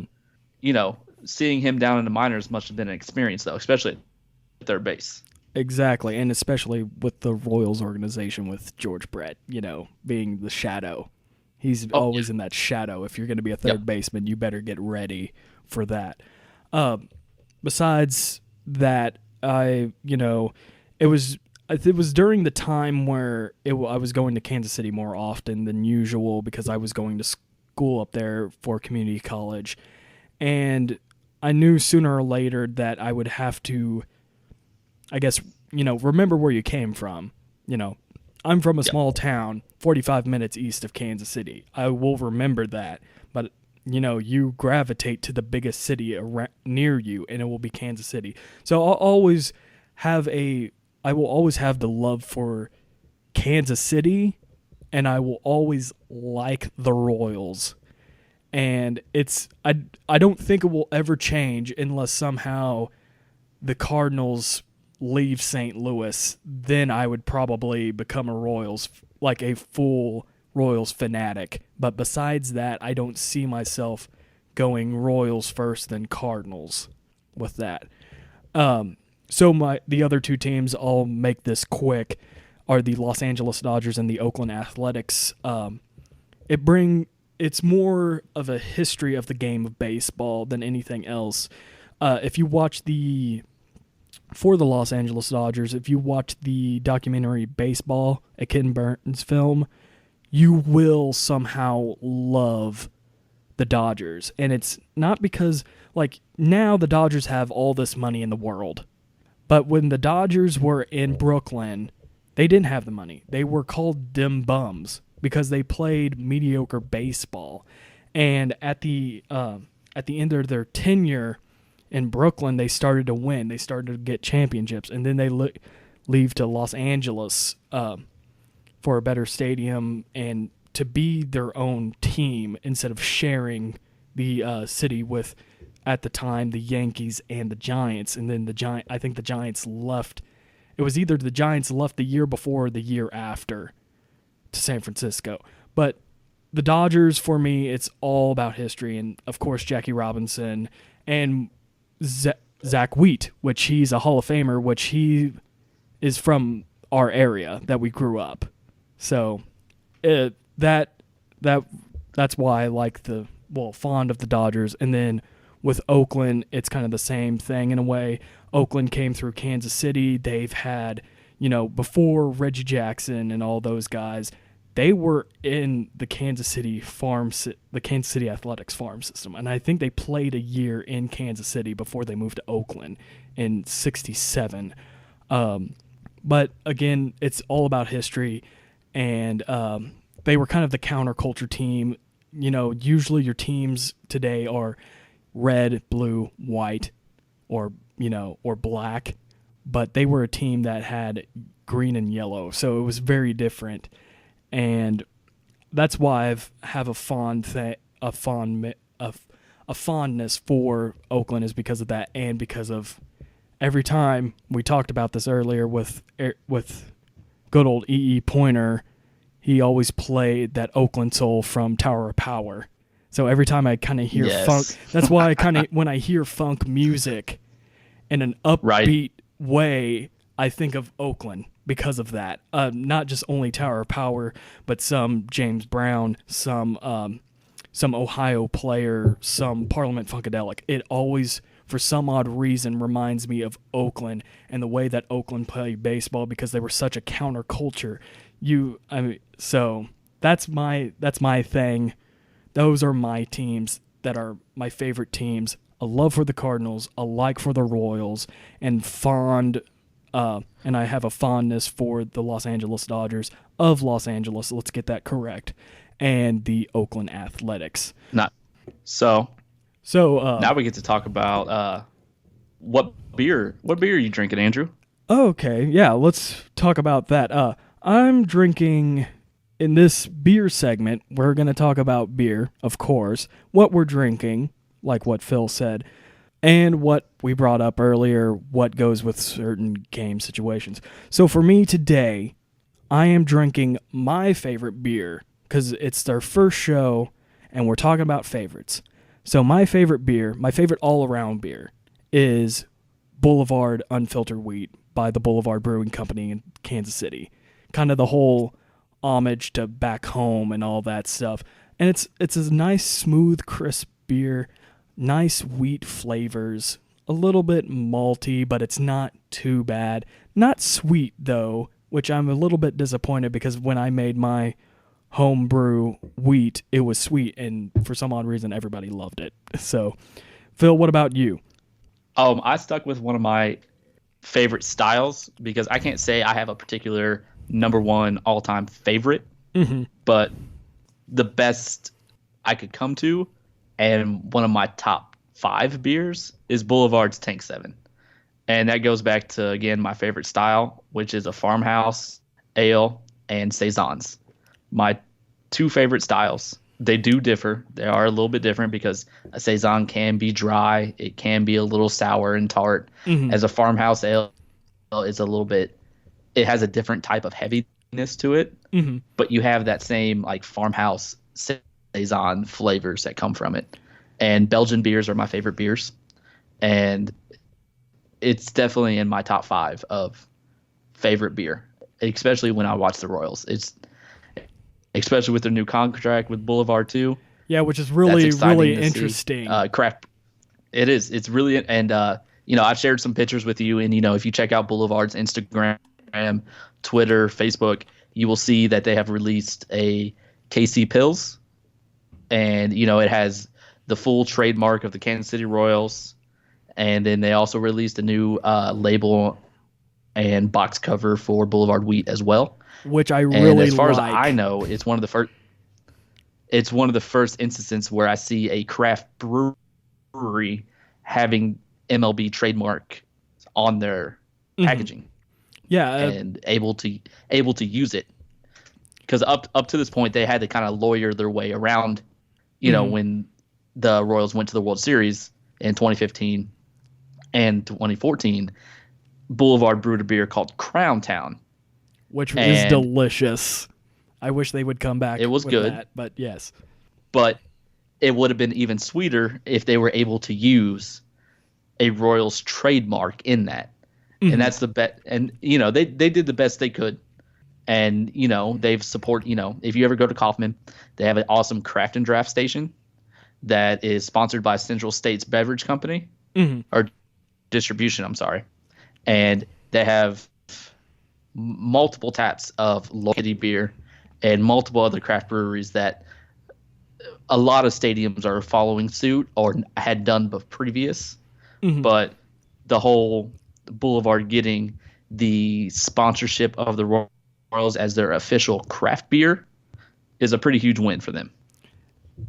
seeing him down in the minors must have been an experience, though, especially at third base. Exactly, and especially with the Royals organization with George Brett, being the shadow. He's always in that shadow. If you're going to be a third baseman, you better get ready for that. Besides that, it was during the time where I was going to Kansas City more often than usual because I was going to school up there for community college. And I knew sooner or later that I would have to, I guess, remember where you came from. I'm from a small town, 45 minutes east of Kansas City. I will remember that. But, you gravitate to the biggest city near you, and it will be Kansas City. So I will always have the love for Kansas City, and I will always like the Royals. And I don't think it will ever change unless somehow the Cardinals leave St. Louis. Then I would probably become a full Royals fanatic. But besides that, I don't see myself going Royals first, then Cardinals with that. So the other two teams, I'll make this quick, are the Los Angeles Dodgers and the Oakland Athletics. It's more of a history of the game of baseball than anything else. If you watch for the Los Angeles Dodgers, if you watch the documentary Baseball, a Ken Burns film, you will somehow love the Dodgers. And it's not because, now the Dodgers have all this money in the world. But when the Dodgers were in Brooklyn, they didn't have the money. They were called dim bums because they played mediocre baseball. And at the end of their tenure in Brooklyn, they started to win. They started to get championships. And then they leave to Los Angeles for a better stadium and to be their own team instead of sharing the city with, at the time, the Yankees and the Giants. And then I think the Giants left. It was either the Giants left the year before or the year after to San Francisco. But the Dodgers, for me, it's all about history. And, of course, Jackie Robinson and Zach Wheat, which he's a Hall of Famer, which he is from our area that we grew up. So that's why I like fond of the Dodgers. And then with Oakland, it's kind of the same thing in a way. Oakland came through Kansas City. They've had, before Reggie Jackson and all those guys, they were in the Kansas City Athletics farm system. And I think they played a year in Kansas City before they moved to Oakland in '67. But again, it's all about history. And they were kind of the counterculture team. Usually your teams today are red, blue, white, or black, but they were a team that had green and yellow, so it was very different, and that's why I have a fondness for Oakland, is because of that, and because of every time we talked about this earlier with good old E.E. Pointer, he always played that Oakland soul from Tower of Power. So every time I kind of hear funk, that's why when I hear funk music in an upbeat way, I think of Oakland because of that. Not just only Tower of Power, but some James Brown, some Ohio player, some Parliament Funkadelic. It always, for some odd reason, reminds me of Oakland and the way that Oakland played baseball because they were such a counterculture. So that's my thing. Those are my teams that are my favorite teams. A love for the Cardinals, a like for the Royals, and I have a fondness for the Los Angeles Dodgers of Los Angeles. Let's get that correct, and the Oakland Athletics. So now we get to talk about what beer are you drinking, Andrew? Okay, yeah, let's talk about that. I'm drinking. In this beer segment, we're going to talk about beer, of course, what we're drinking, like what Phil said, and what we brought up earlier, what goes with certain game situations. So for me today, I am drinking my favorite beer, because it's their first show, and we're talking about favorites. So my favorite beer, my favorite all-around beer, is Boulevard Unfiltered Wheat by the Boulevard Brewing Company in Kansas City. Kind of the whole homage to back home and all that stuff. And it's a nice, smooth, crisp beer, nice wheat flavors. a little bit malty, but it's not too bad. Not sweet though, which I'm a little bit disappointed because when I made my homebrew wheat, it was sweet, and for some odd reason, everybody loved it. So, Phil, what about you? I stuck with one of my favorite styles because I can't say I have a particular number one all-time favorite, but the best I could come to, and one of my top 5 beers is Boulevard's Tank 7. And that goes back to, again, my favorite style, which is a farmhouse ale and saisons. My 2 favorite styles. They do differ. They are a little bit different because a saison can be dry. It can be a little sour and tart. As a farmhouse ale, it's a little bit, it has a different type of heaviness to it. But you have that same like farmhouse saison flavors that come from it. And Belgian beers are my favorite beers. And it's definitely in my top 5 of favorite beer, especially when I watch the Royals. It's especially with their new contract with Boulevard too. Yeah, which is really interesting. Craft. It is. It's really, and I've shared some pictures with you, and if you check out Boulevard's Instagram, Twitter, Facebook, you will see that they have released a KC Pills, and it has the full trademark of the Kansas City Royals. And then they also released a new label and box cover for Boulevard Wheat as well, which I really like. And as far as I know, it's one of the first. It's one of the first instances where I see a craft brewery having MLB trademark on their packaging. Yeah, and able to use it, because up to this point they had to kind of lawyer their way around. When the Royals went to the World Series in 2015. And 2014, Boulevard brewed a beer called Crown Town, which is delicious. I wish they would come back. It was good, that, but yes. But it would have been even sweeter if they were able to use a Royals trademark in that. And that's the bet. And they did the best they could. And they've support. If you ever go to Kaufman, they have an awesome craft and draft station that is sponsored by Central States Beverage Company or distribution. I'm sorry, and they have multiple taps of local beer and multiple other craft breweries that a lot of stadiums are following suit or had done previous. But the whole Boulevard getting the sponsorship of the Royals as their official craft beer is a pretty huge win for them.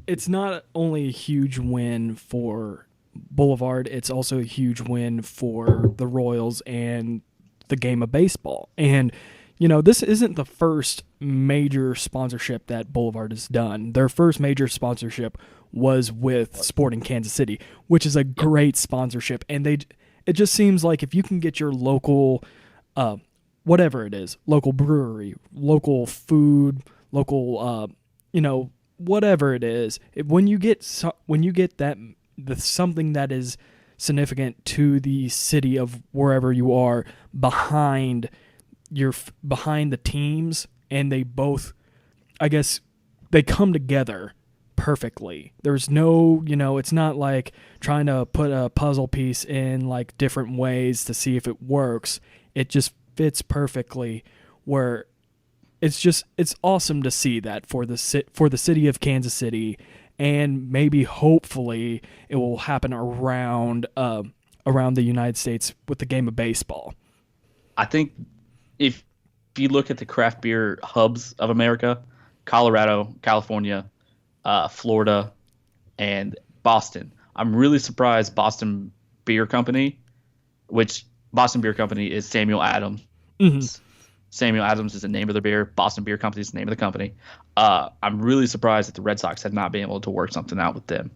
It's not only a huge win for Boulevard, it's also a huge win for the Royals and the game of baseball. And this isn't the first major sponsorship that Boulevard has done. Their first major sponsorship was with Sporting Kansas City, which is a great sponsorship. And it just seems like if you can get your local whatever it is, local brewery, local food, local whatever it is, when you get that something that is significant to the city of wherever you are behind the teams, and they both, I guess, they come together perfectly. There's no, it's not like trying to put a puzzle piece in like different ways to see if it works. It just fits perfectly, where it's awesome to see that for the city of Kansas City. And maybe, hopefully, it will happen around the United States with the game of baseball. I think if you look at the craft beer hubs of America, Colorado, California, Florida, and Boston, I'm really surprised Boston Beer Company, which Boston Beer Company is Samuel Adams. Samuel Adams is the name of the beer. Boston Beer Company is the name of the company. I'm really surprised that the Red Sox have not been able to work something out with them,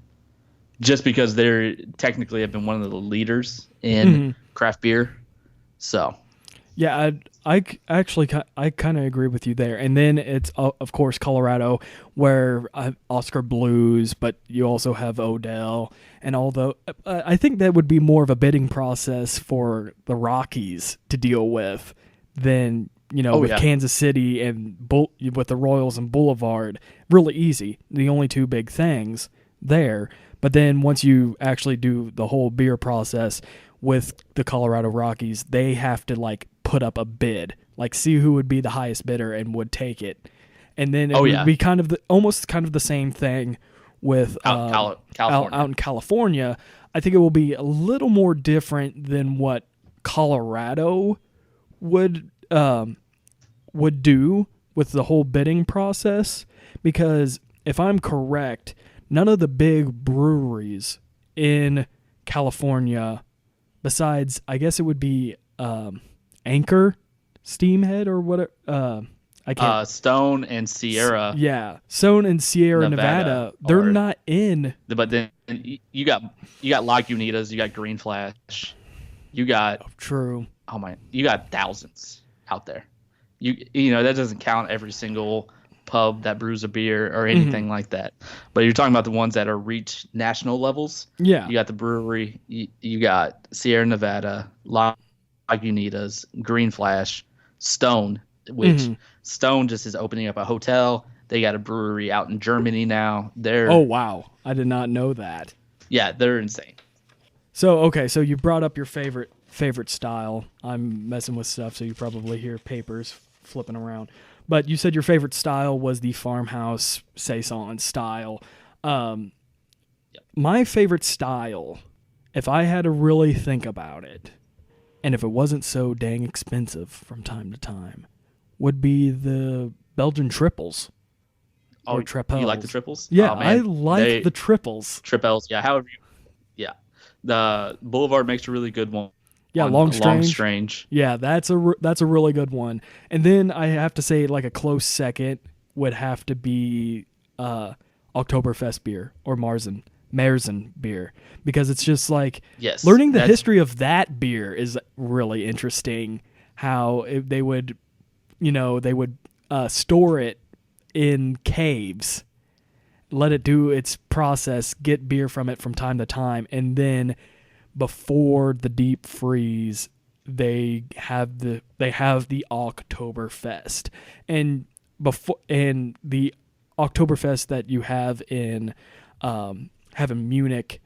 just because they're technically have been one of the leaders in craft beer. So, yeah, I actually kind of agree with you there. And then it's of course Colorado, where Oscar Blues, but you also have Odell, and although I think that would be more of a bidding process for the Rockies to deal with than with Kansas City and with the Royals and Boulevard. Really easy. The only two big things there. But then once you actually do the whole beer process with the Colorado Rockies, they have to like put up a bid, like see who would be the highest bidder and would take it. And then it would be kind of almost the same thing with California. out in California. I think it will be a little more different than what Colorado would do with the whole bidding process, because if I'm correct, none of the big breweries in California, besides I guess it would be Anchor, Steamhead, or what? I can't. Stone and Sierra. Yeah, Stone and Sierra Nevada. They're not in. But then you got Lagunitas, you got Green Flash, you got True. Oh my! You got thousands out there. You know that doesn't count every single pub that brews a beer or anything like that. But you're talking about the ones that are reach national levels. Yeah. You got the brewery. You got Sierra Nevada, Lagunitas, Green Flash, Stone, which Stone just is opening up a hotel. They got a brewery out in Germany now. Oh wow! I did not know that. Yeah, they're insane. So you brought up your favorite style. I'm messing with stuff, so you probably hear papers flipping around. But you said your favorite style was the farmhouse saison style. My favorite style, if I had to really think about it, and if it wasn't so dang expensive from time to time, would be the Belgian triples. Or triples. You like the triples? Yeah, I like the triples. Triples, yeah. However, the Boulevard makes a really good one. Yeah, Long Strange. Yeah, that's a really good one. And then I have to say, like a close second would have to be Oktoberfest beer or Marzen beer, because it's just like learning the history of that beer is really interesting. How they would store it in caves, let it do its process, get beer from it from time to time, and then before the deep freeze, they have the Oktoberfest, and the Oktoberfest that you have in Munich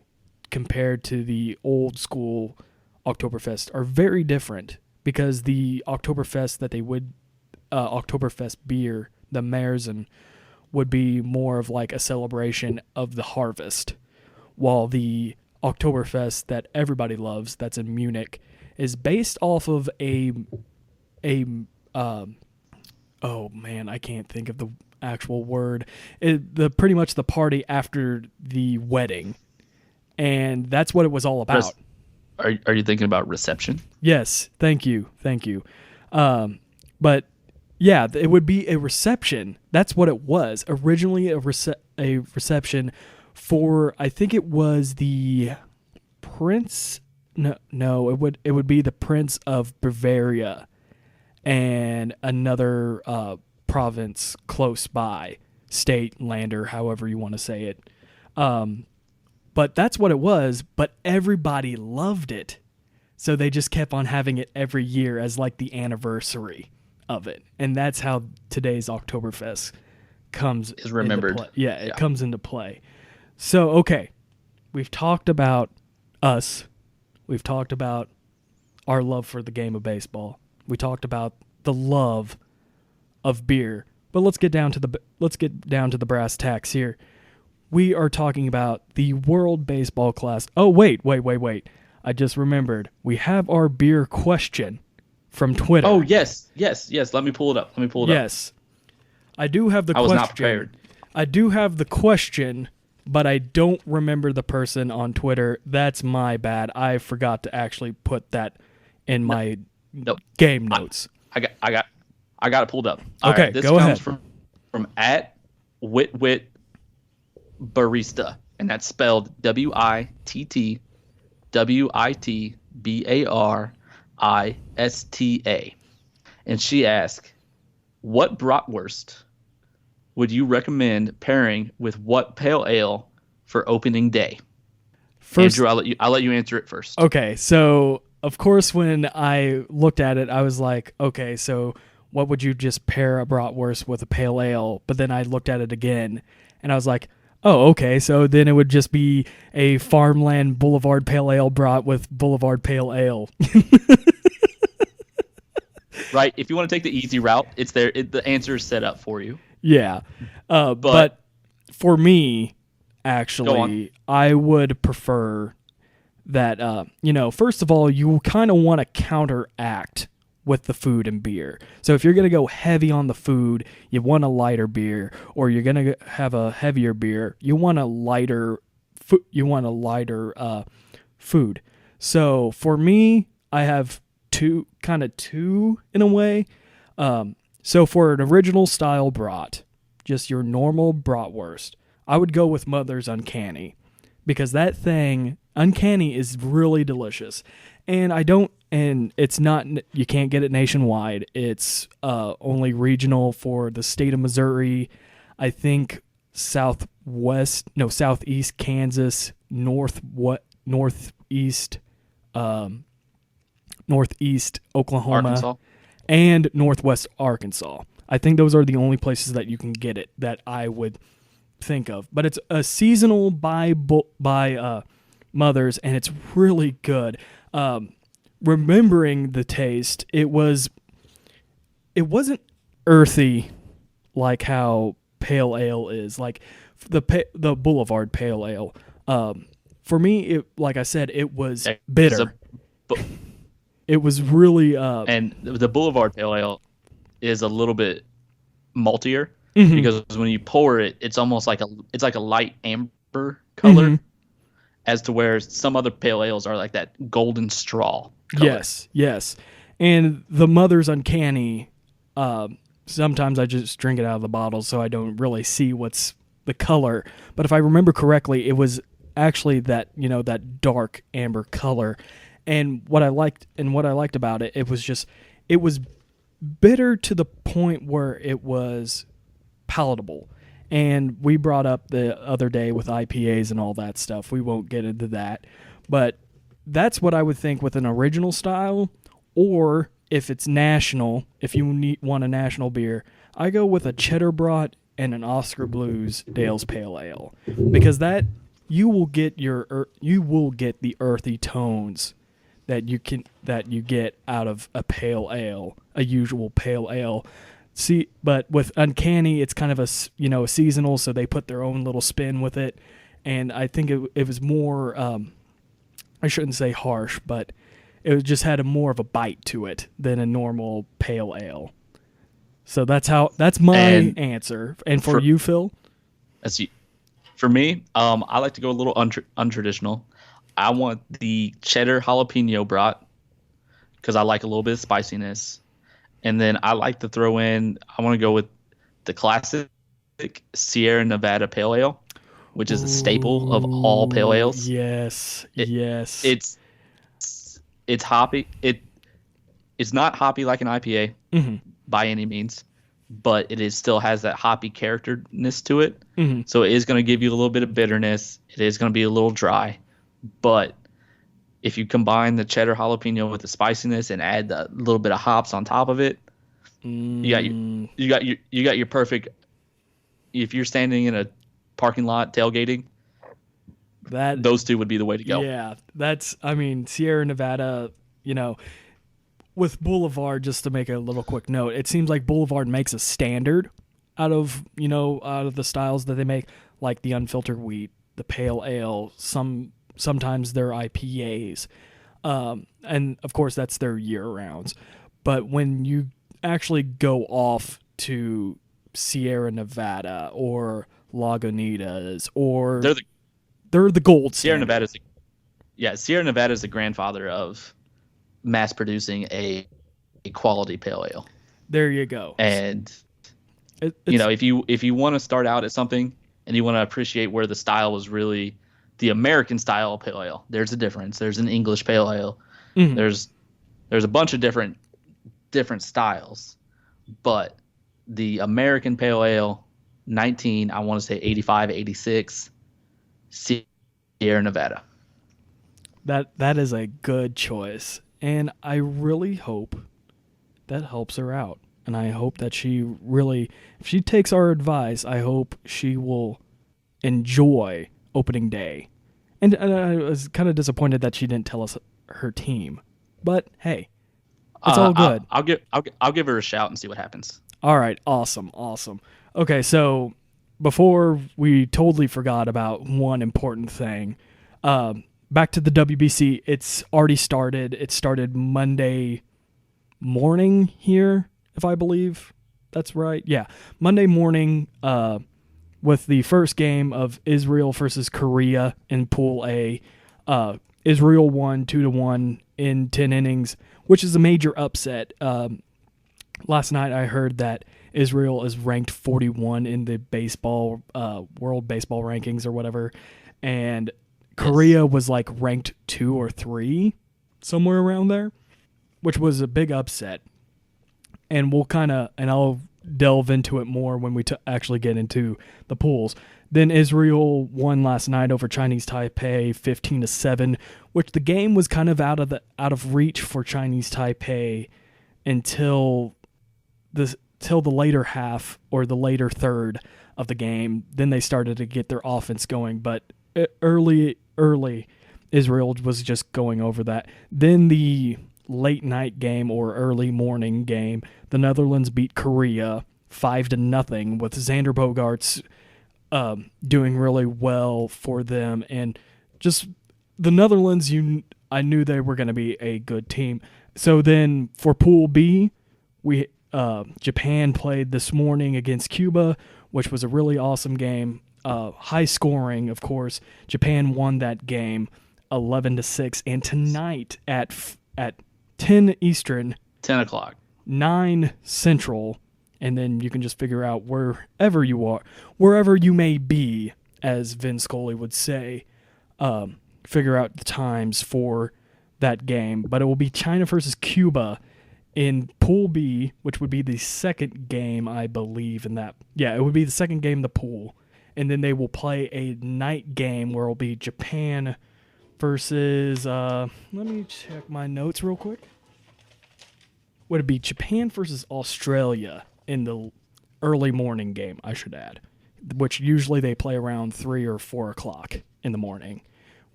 compared to the old school Oktoberfest are very different, because the Oktoberfest that they would Oktoberfest beer, the Marzen, would be more of like a celebration of the harvest, while the Oktoberfest that everybody loves, that's in Munich, is based off of oh man, I can't think of the actual word. Pretty much the party after the wedding, and that's what it was all about. Are you thinking about reception? Yes, thank you. But yeah, it would be a reception. That's what it was originally, a reception for, I think it was the Prince. No, it would be the Prince of Bavaria and another province close by, state, lander, however you want to say it. But that's what it was. But everybody loved it, so they just kept on having it every year as like the anniversary of it, and that's how today's Oktoberfest is remembered. It comes into play. So okay, we've talked about us. We've talked about our love for the game of baseball. We talked about the love of beer. But let's get down to the brass tacks here. We are talking about the World Baseball Classic. Oh wait! I just remembered. We have our beer question from Twitter. Oh yes. Let me pull it up. Yes, I do have the question. I was not prepared. I do have the question, but I don't remember the person on Twitter. That's my bad. I forgot to actually put that in my game notes. I got it pulled up. Okay, this go ahead. This comes from @witwit barista, and that's spelled WITTWITBARISTA. And she asked, what bratwurst would you recommend pairing with what pale ale for opening day? First, Andrew, I'll let you answer it first. Okay, so of course when I looked at it, I was like, okay, so what would you just pair a bratwurst with a pale ale? But then I looked at it again, and I was like, Oh, okay. So then it would just be a Farmland Boulevard Pale Ale brought with Boulevard Pale Ale. Right? If you want to take the easy route, it's there. The answer is set up for you. Yeah. But But for me, go on. actually, I would prefer that, first of all, you kind of want to counteract with the food and beer. So if you're going to go heavy on the food, you want a lighter beer, or you're going to have a heavier beer, you want a lighter food. So for me, I have two in a way. So for an original style brat, just your normal bratwurst, I would go with Mother's Uncanny, because that thing Uncanny is really delicious. And it's not, you can't get it nationwide. It's only regional for the state of Missouri. I think southeast Kansas, northeast Oklahoma, Arkansas. and northwest Arkansas. I think those are the only places that you can get it that I would think of. But it's a seasonal by Mother's, and it's really good. Remembering the taste, it wasn't earthy like how pale ale is, like the Boulevard Pale Ale. For me, like I said, it was bitter. It was really And the Boulevard Pale Ale is a little bit maltier mhm. because when you pour it, it's almost like a light amber color, Mhm. as to where some other pale ales are like that golden straw color. Yes. And the Mother's Uncanny, sometimes I just drink it out of the bottle, so I don't really see what's the color. But if I remember correctly, it was actually that dark amber color. And what I liked about it, it was bitter to the point where it was palatable. And we brought up the other day with IPAs and all that stuff. We won't get into that. But that's what I would think with an original style, or if it's national, if you want a national beer, I go with a Cheddar Brat and an Oscar Blues Dale's Pale Ale, because that you will get the earthy tones that you get out of a pale ale, a usual pale ale. See, but with Uncanny, it's kind of a seasonal, so they put their own little spin with it, and I think it was more. I shouldn't say harsh, but it just had more of a bite to it than a normal pale ale. So that's my answer. And for you, Phil? For me, I like to go a little untraditional. I want the cheddar jalapeno brat because I like a little bit of spiciness. And then I like to throw in, I want to go with the classic Sierra Nevada Pale Ale, which is a staple of all pale ales. Yes, yes. It's hoppy. It's not hoppy like an IPA by any means, but it still has that hoppy characterness to it. Mm-hmm. So it is going to give you a little bit of bitterness. It is going to be a little dry, but if you combine the cheddar jalapeno with the spiciness and add a little bit of hops on top of it, you got your perfect. If you're standing in a parking lot tailgating, those two would be the way to go. Yeah, Sierra Nevada, with Boulevard, just to make a little quick note, it seems like Boulevard makes a standard out of the styles that they make, like the unfiltered wheat, the pale ale, sometimes their IPAs, and of course that's their year rounds. But when you actually go off to Sierra Nevada or Lagunitas, or they're the gold standard. Sierra Nevada is the grandfather of mass producing a quality pale ale. There you go. And if you want to start out at something and you want to appreciate where the style was really the American style pale ale, there's a difference. There's an English pale ale. Mm-hmm. There's a bunch of different styles, but the American pale ale, I want to say 85, 86, Sierra Nevada. That is a good choice, and I really hope that helps her out. And I hope that if she takes our advice, I hope she will enjoy opening day. And I was kind of disappointed that she didn't tell us her team. But hey, it's all good. I'll give her a shout and see what happens. All right, awesome. Okay, so before we totally forgot about one important thing, back to the WBC. It's already started. It started Monday morning here, if I believe that's right. Yeah, Monday morning with the first game of Israel versus Korea in Pool A. Israel won 2-1 in 10 innings, which is a major upset. Last night I heard that Israel is ranked 41 in the baseball world baseball rankings or whatever, and Korea was like ranked 2 or 3, somewhere around there, which was a big upset. And I'll delve into it more when we actually get into the pools. Then Israel won last night over Chinese Taipei 15-7, which the game was kind of out of reach for Chinese Taipei until the later half or the later third of the game. Then they started to get their offense going, but early Israel was just going over that. Then the late night game or early morning game, the Netherlands beat Korea 5-0 with Xander Bogaerts doing really well for them. And just the Netherlands, I knew they were going to be a good team. So then for Pool B, Japan played this morning against Cuba, which was a really awesome game. High scoring, of course. Japan won that game 11-6. And tonight at 10 Eastern, 10 o'clock, 9 Central, and then you can just figure out wherever you may be, as Vin Scully would say, figure out the times for that game. But it will be China versus Cuba in Pool B, which would be the second game, I believe, in that. Yeah, it would be the second game in the pool. And then they will play a night game where it will be Japan versus, let me check my notes real quick. Would it be Japan versus Australia in the early morning game, I should add, which usually they play around 3 or 4 o'clock in the morning,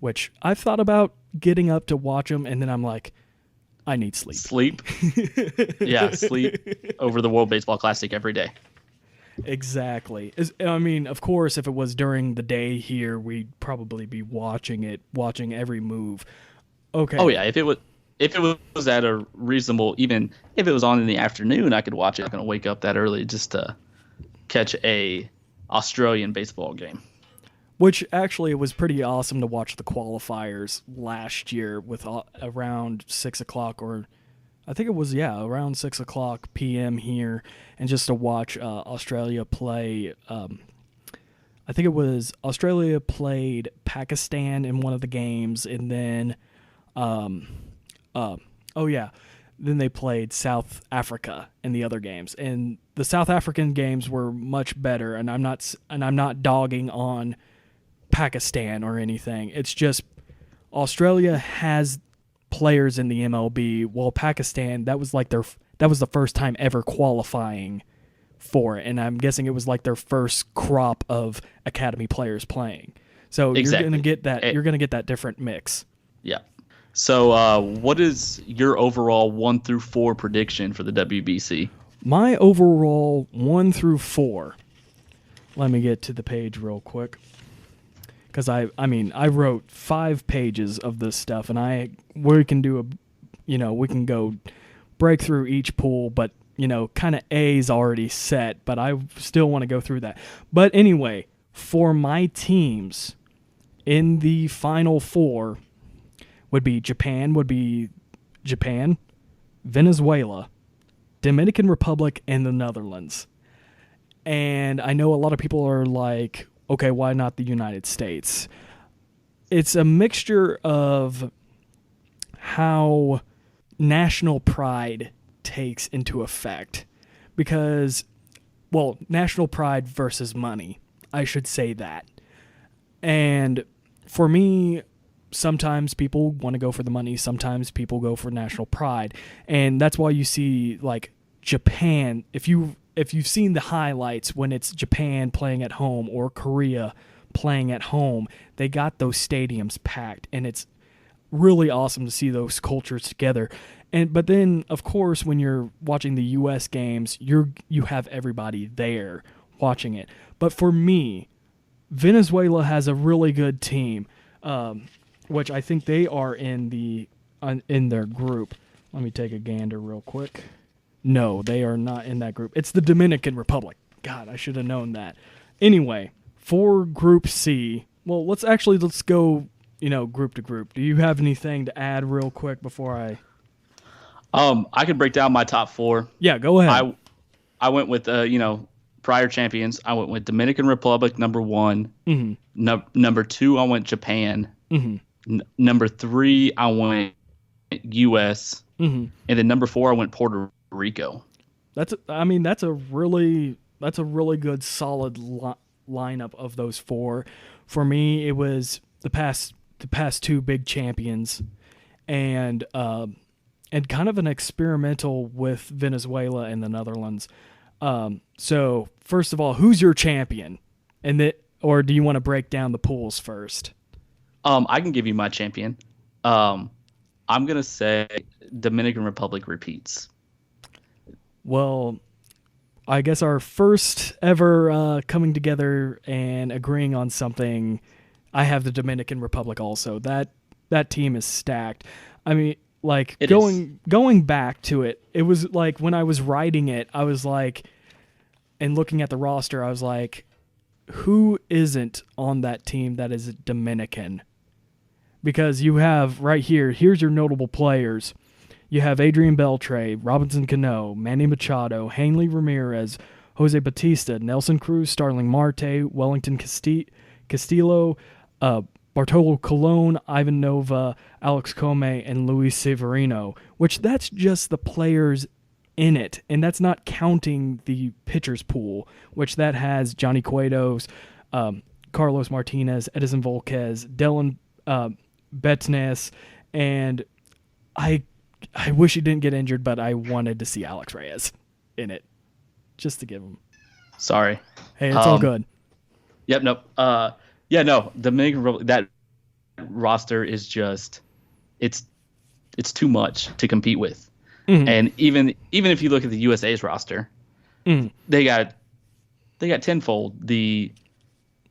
which I've thought about getting up to watch them, and then I'm like, I need sleep. Sleep? Yeah, sleep over the World Baseball Classic every day. Exactly. I mean, of course, if it was during the day here, we'd probably be watching every move. Okay. Oh yeah, if it was at a reasonable, even if it was on in the afternoon, I could watch it. I'm gonna wake up that early just to catch a Australian baseball game. Which actually, it was pretty awesome to watch the qualifiers last year with around 6 o'clock, or I think it was, around 6 o'clock p.m. here, and just to watch Australia play. I think it was Australia played Pakistan in one of the games, and then, then they played South Africa in the other games, and the South African games were much better. And I'm not dogging on Pakistan or anything. It's just Australia has players in the MLB, while Pakistan, that was the first time ever qualifying for it, and I'm guessing it was like their first crop of academy players playing. So exactly. You're gonna get that different mix. Yeah. So what is your overall 1 through 4 prediction for the WBC? My overall 1 through 4. Let me get to the page real quick, because I wrote 5 pages of this stuff, and we can go break through each pool, but kind of A's already set, but I still want to go through that. But anyway, for my teams in the final 4 would be Japan, Venezuela, Dominican Republic, and the Netherlands. And I know a lot of people are like, okay, why not the United States? It's a mixture of how national pride takes into effect. Because, well, national pride versus money, I should say that. And for me, sometimes people want to go for the money, sometimes people go for national pride. And that's why you see, like, Japan, if you've seen the highlights when it's Japan playing at home or Korea playing at home. They got those stadiums packed, and it's really awesome to see those cultures together. But then, of course, when you're watching the U.S. games, you have everybody there watching it. But for me, Venezuela has a really good team, which I think they are in their group. Let me take a gander real quick. No, they are not in that group. It's the Dominican Republic. God, I should have known that. Anyway, for Group C, well, let's go, group to group. Do you have anything to add real quick before I? I could break down my top 4. Yeah, go ahead. I went with prior champions. I went with Dominican Republic number 1. Mm-hmm. Number 2, I went Japan. Mm-hmm. Number 3, I went U.S. Mm-hmm. And then number 4, I went Puerto Rico. That's a really good solid lineup of those 4. For me, it was the past 2 big champions, and kind of an experimental with Venezuela and the Netherlands. So first of all, who's your champion? Or do you want to break down the pools first? I can give you my champion. I'm gonna say Dominican Republic repeats. Well, I guess our first ever coming together and agreeing on something. I have the Dominican Republic also. That team is stacked. I mean, like going back to it, it was like when I was writing it, I was like, and looking at the roster, I was like, who isn't on that team that is Dominican? Because you have right here's your notable players. You have Adrian Beltre, Robinson Cano, Manny Machado, Hanley Ramirez, Jose Batista, Nelson Cruz, Starling Marte, Wellington Castillo, Bartolo Colon, Ivan Nova, Alex Comey, and Luis Severino, which that's just the players in it, and that's not counting the pitchers pool, which that has Johnny Cuetos, Carlos Martinez, Edison Volquez, Dylan Betnes, and I wish he didn't get injured, but I wanted to see Alex Reyes in it, just to give him. Sorry. Hey, it's all good. Yep. Nope. No. Dominican Republic, that roster is just, it's too much to compete with. Mm-hmm. And even if you look at the USA's roster, they got tenfold the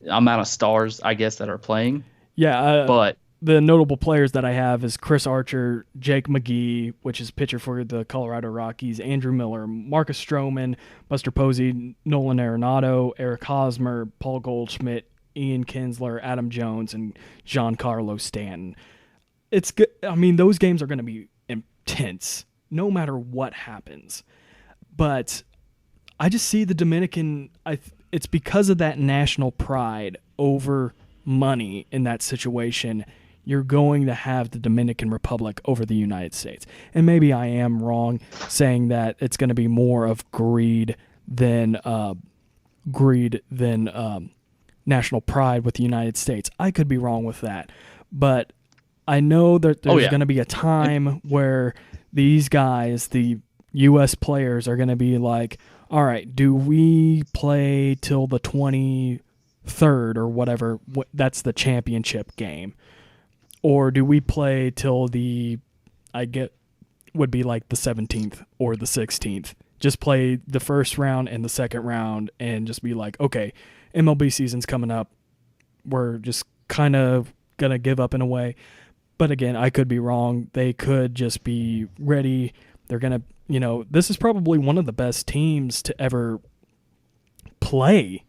amount of stars, I guess, that are playing. Yeah, but the notable players that I have is Chris Archer, Jake McGee, which is pitcher for the Colorado Rockies, Andrew Miller, Marcus Stroman, Buster Posey, Nolan Arenado, Eric Hosmer, Paul Goldschmidt, Ian Kinsler, Adam Jones, and Giancarlo Stanton. It's good. I mean, those games are going to be intense no matter what happens. But I just see the Dominican, it's because of that national pride over money in that situation. You're going to have the Dominican Republic over the United States. And maybe I am wrong saying that it's going to be more of greed than national pride with the United States. I could be wrong with that. But I know that there's going to be a time where these guys, the U.S. players, are going to be like, all right, do we play till the 23rd or whatever? That's the championship game. Or do we play till would be like the 17th or the 16th? Just play the first round and the second round and just be like, okay, MLB season's coming up. We're just kind of going to give up in a way. But again, I could be wrong. They could just be ready. They're going to, this is probably one of the best teams to ever play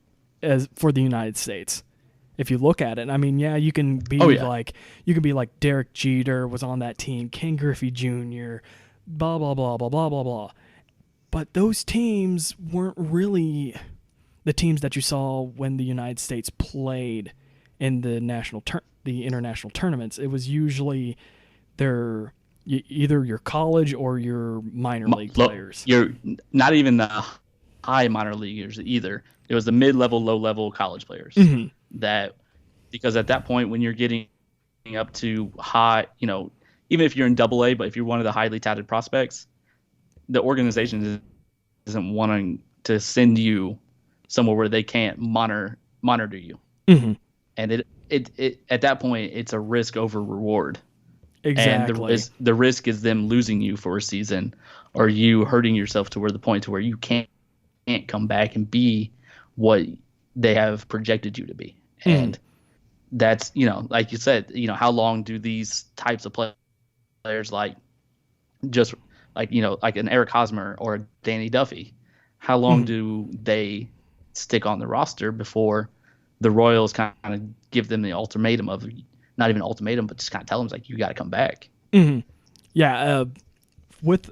for the United States. If you look at it, I mean, yeah, you can be like Derek Jeter was on that team, Ken Griffey Jr., blah, blah, blah, blah, blah, blah, blah. But those teams weren't really the teams that you saw when the United States played in the international tournaments. It was usually either your college or your minor league players. You're not even the high minor leaguers either. It was the mid-level, low-level college players. Mm-hmm. Because at that point, when you're getting up to high, even if you're in AA, but if you're one of the highly touted prospects, the organization isn't wanting to send you somewhere where they can't monitor you. Mm-hmm. and it at that point it's a risk over reward. And Exactly. the risk is them losing you for a season, or you hurting yourself to where the point to where you can't come back and be what they have projected you to be. And that's, like you said, how long do these types of players just like an Eric Hosmer or a Danny Duffy, how long do they stick on the roster before the Royals kind of give them the ultimatum of, not even ultimatum, but just kind of tell them like, you got to come back. Yeah. With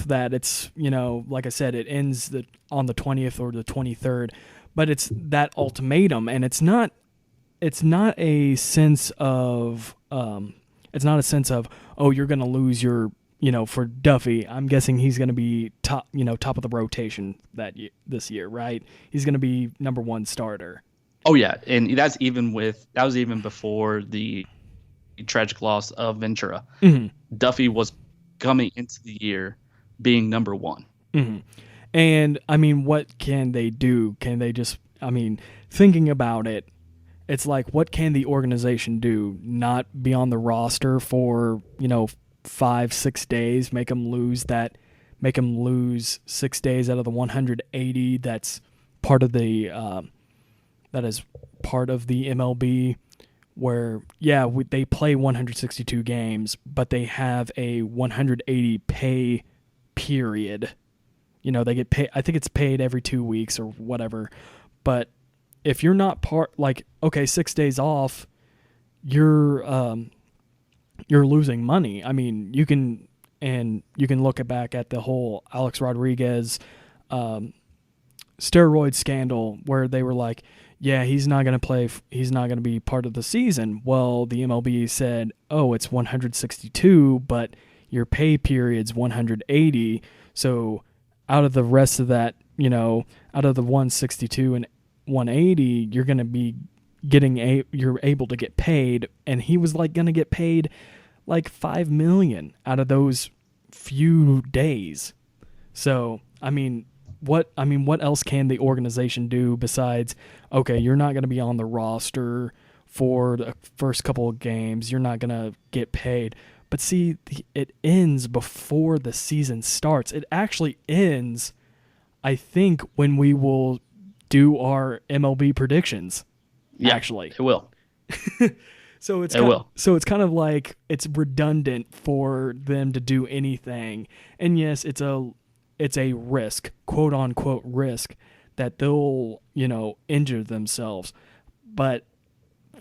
that, it's, like I said, it ends on the 20th or the 23rd, but it's that ultimatum, and it's not a sense of oh, you're going to lose your, for Duffy. I'm guessing he's going to be top of the rotation this year, right? He's going to be number one starter. Oh yeah, and that was even before the tragic loss of Ventura. Duffy was coming into the year being number one. And I mean, what can they do? Can they just? I mean, thinking about it, it's like, what can the organization do? Not be on the roster for 5-6 days, make them lose 6 days out of the 180. That's part of the that is part of the MLB, where they play 162 games, but they have a 180 pay period. They get paid. I think it's paid every 2 weeks or whatever. But if you're not 6 days off, you're losing money. I mean, you can look back at the whole Alex Rodriguez steroid scandal, where they were like, yeah, he's not going to play. He's not going to be part of the season. Well, the MLB said, oh, it's 162, but your pay period's 180. So out of the rest of that, out of the 162 and 180, you're going to be you're able to get paid. And he was going to get paid like $5 million out of those few days. So, what else can the organization do besides, okay, you're not going to be on the roster for the first couple of games, you're not going to get paid. But see, it ends before the season starts. It actually ends, I think, when we will do our MLB predictions. Yeah, actually, it will. So it's kind of like it's redundant for them to do anything. And yes, it's a risk, quote unquote risk, that they'll, injure themselves. But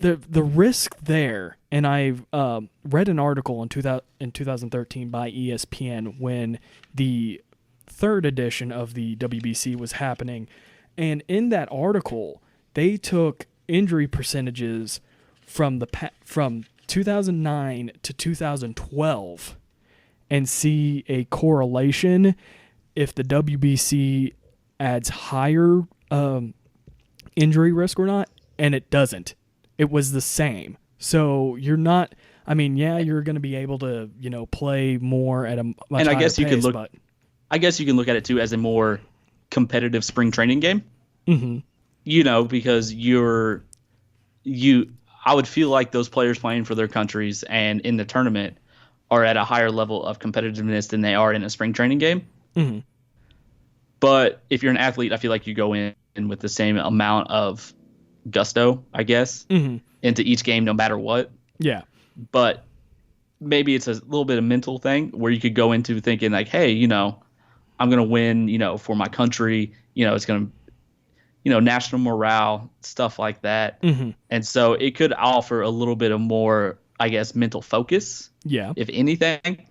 the risk there, and I've read an article in 2013 by ESPN when the third edition of the WBC was happening. And in that article, they took injury percentages from 2009 to 2012 and see a correlation if the WBC adds higher injury risk or not, and it doesn't. It was the same. So you're not. You're going to be able to, play more at a much higher pace. And I guess you can look at it too as a more competitive spring training game. Because I would feel like those players playing for their countries and in the tournament are at a higher level of competitiveness than they are in a spring training game. But if you're an athlete, I feel like you go in with the same amount of gusto, I guess, into each game, no matter what. Yeah. But maybe it's a little bit of mental thing where you could go into thinking like, hey, I'm going to win, for my country, it's going to, national morale, stuff like that. And so it could offer a little bit of more, I guess, mental focus. Yeah. If anything.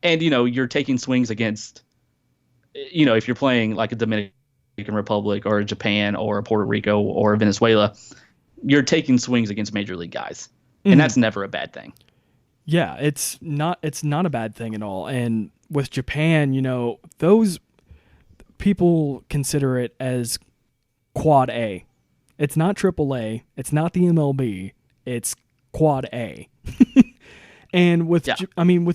And, you're taking swings against, if you're playing like a Dominican Republic or a Japan or a Puerto Rico or a Venezuela, you're taking swings against major league guys. And that's never a bad thing. Yeah, it's not a bad thing at all. And with Japan, those people consider it as quad A. It's not triple A. It's not the MLB. It's quad A. And with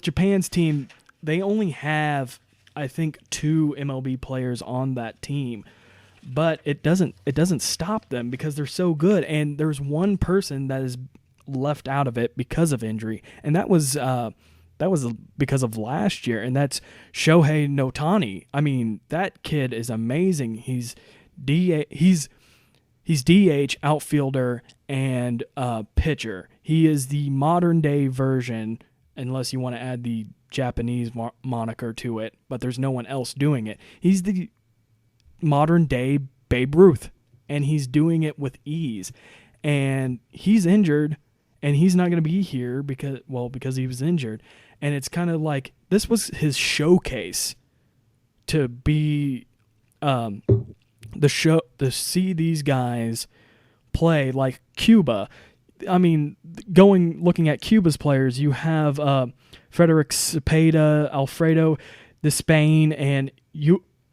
Japan's team, they only have, I think, 2 MLB players on that team. but it doesn't stop them because they're so good. And there's one person that is left out of it because of injury, and that was because of last year, and that's Shohei Notani. I mean, that kid is amazing. He's DH, outfielder, and pitcher. He is the modern day version, unless you want to add the Japanese moniker to it, but there's no one else doing it. He's the modern day Babe Ruth, and he's doing it with ease. And he's injured, and he's not going to be here because he was injured. And it's kind of like this was his showcase to be to see these guys play like Cuba. I mean, looking at Cuba's players, you have Frederick Cepeda, Alfredo Despain, and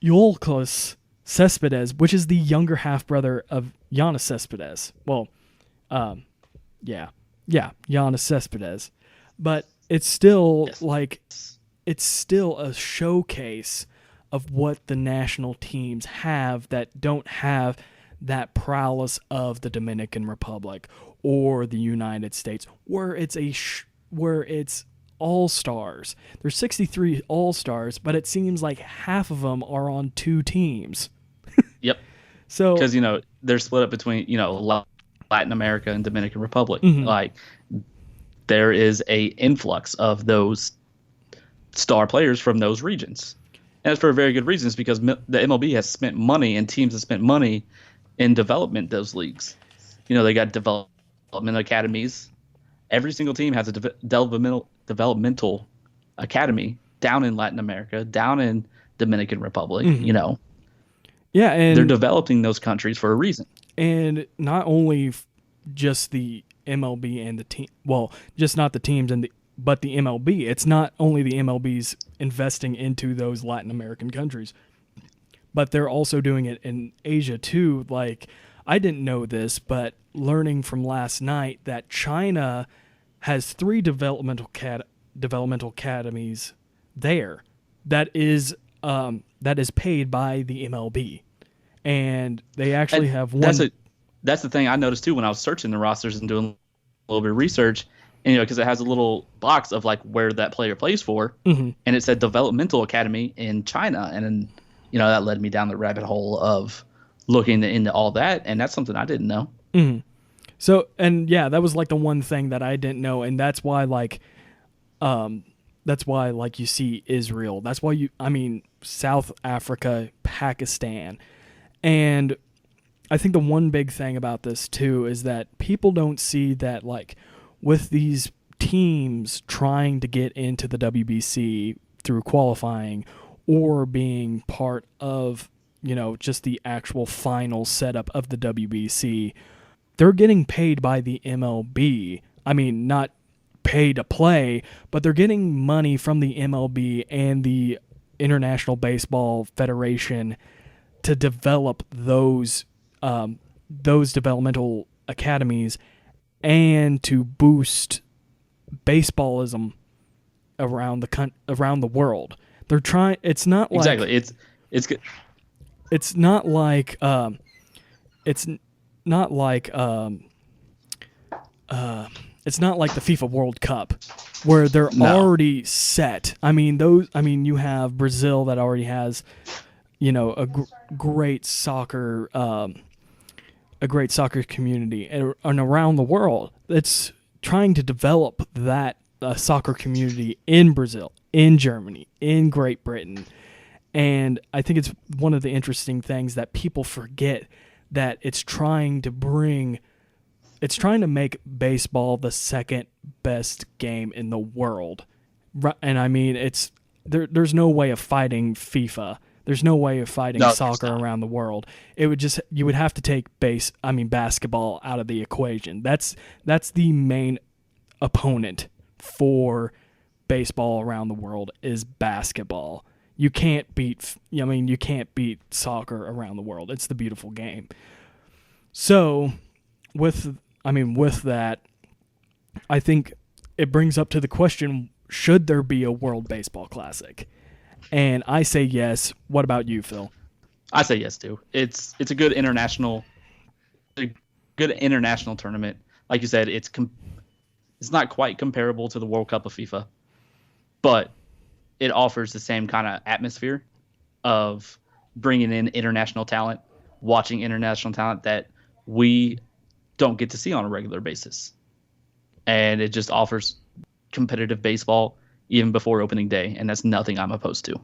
Yulcos Cespedes, which is the younger half-brother of Giannis Cespedes. Well, Giannis Cespedes. But it's still it's still a showcase of what the national teams have that don't have that prowess of the Dominican Republic or the United States, where it's all-stars. There's 63 all-stars, but it seems like half of them are on two teams. Yep. So because they're split up between Latin America and Dominican Republic. Mm-hmm. Like there is a influx of those star players from those regions. And it's for very good reasons, because the MLB has spent money and teams have spent money in development those leagues. They got development academies. Every single team has a developmental academy down in Latin America, down in Dominican Republic. Mm-hmm. Yeah, and they're developing those countries for a reason. And not only just the MLB and the team, well, just not the teams but the MLB. It's not only the MLB's investing into those Latin American countries, but they're also doing it in Asia too. Like, I didn't know this, but learning from last night that China has 3 developmental academies there that is paid by the MLB, and they actually have one. That's the thing I noticed too when I was searching the rosters and doing a little bit of research, and because it has a little box of like where that player plays for, mm-hmm. and it said developmental academy in China, and then that led me down the rabbit hole of looking into all that, and that's something I didn't know. Mm-hmm. So, and yeah, that was like the one thing that I didn't know, and that's why you see Israel. That's why South Africa, Pakistan. And I think the one big thing about this too is that people don't see that, like, with these teams trying to get into the WBC through qualifying or being part of, just the actual final setup of the WBC, they're getting paid by the MLB. I mean, not pay to play, but they're getting money from the MLB and the International Baseball Federation to develop those developmental academies and to boost baseballism around the world. They're trying. It's not like exactly. It's good. It's not like it's not like it's not like the FIFA World Cup where they're already set. You have Brazil that already has, a great soccer community, and around the world, it's trying to develop that soccer community in Brazil, in Germany, in Great Britain. And I think it's one of the interesting things that people forget, that it's trying to make baseball the second best game in the world. And there's no way of fighting FIFA. There's no way of fighting soccer around the world. You would have to take basketball out of the equation. That's the main opponent for baseball around the world is basketball. You can't beat soccer around the world. It's the beautiful game. So with that, I think it brings up to the question, should there be a World Baseball Classic? And I say yes. What about you, Phil? I say yes too. It's a good international tournament. Like you said, it's not quite comparable to the World Cup of FIFA, but it offers the same kind of atmosphere of bringing in international talent, watching international talent that we don't get to see on a regular basis. And it just offers competitive baseball even before opening day, and that's nothing I'm opposed to.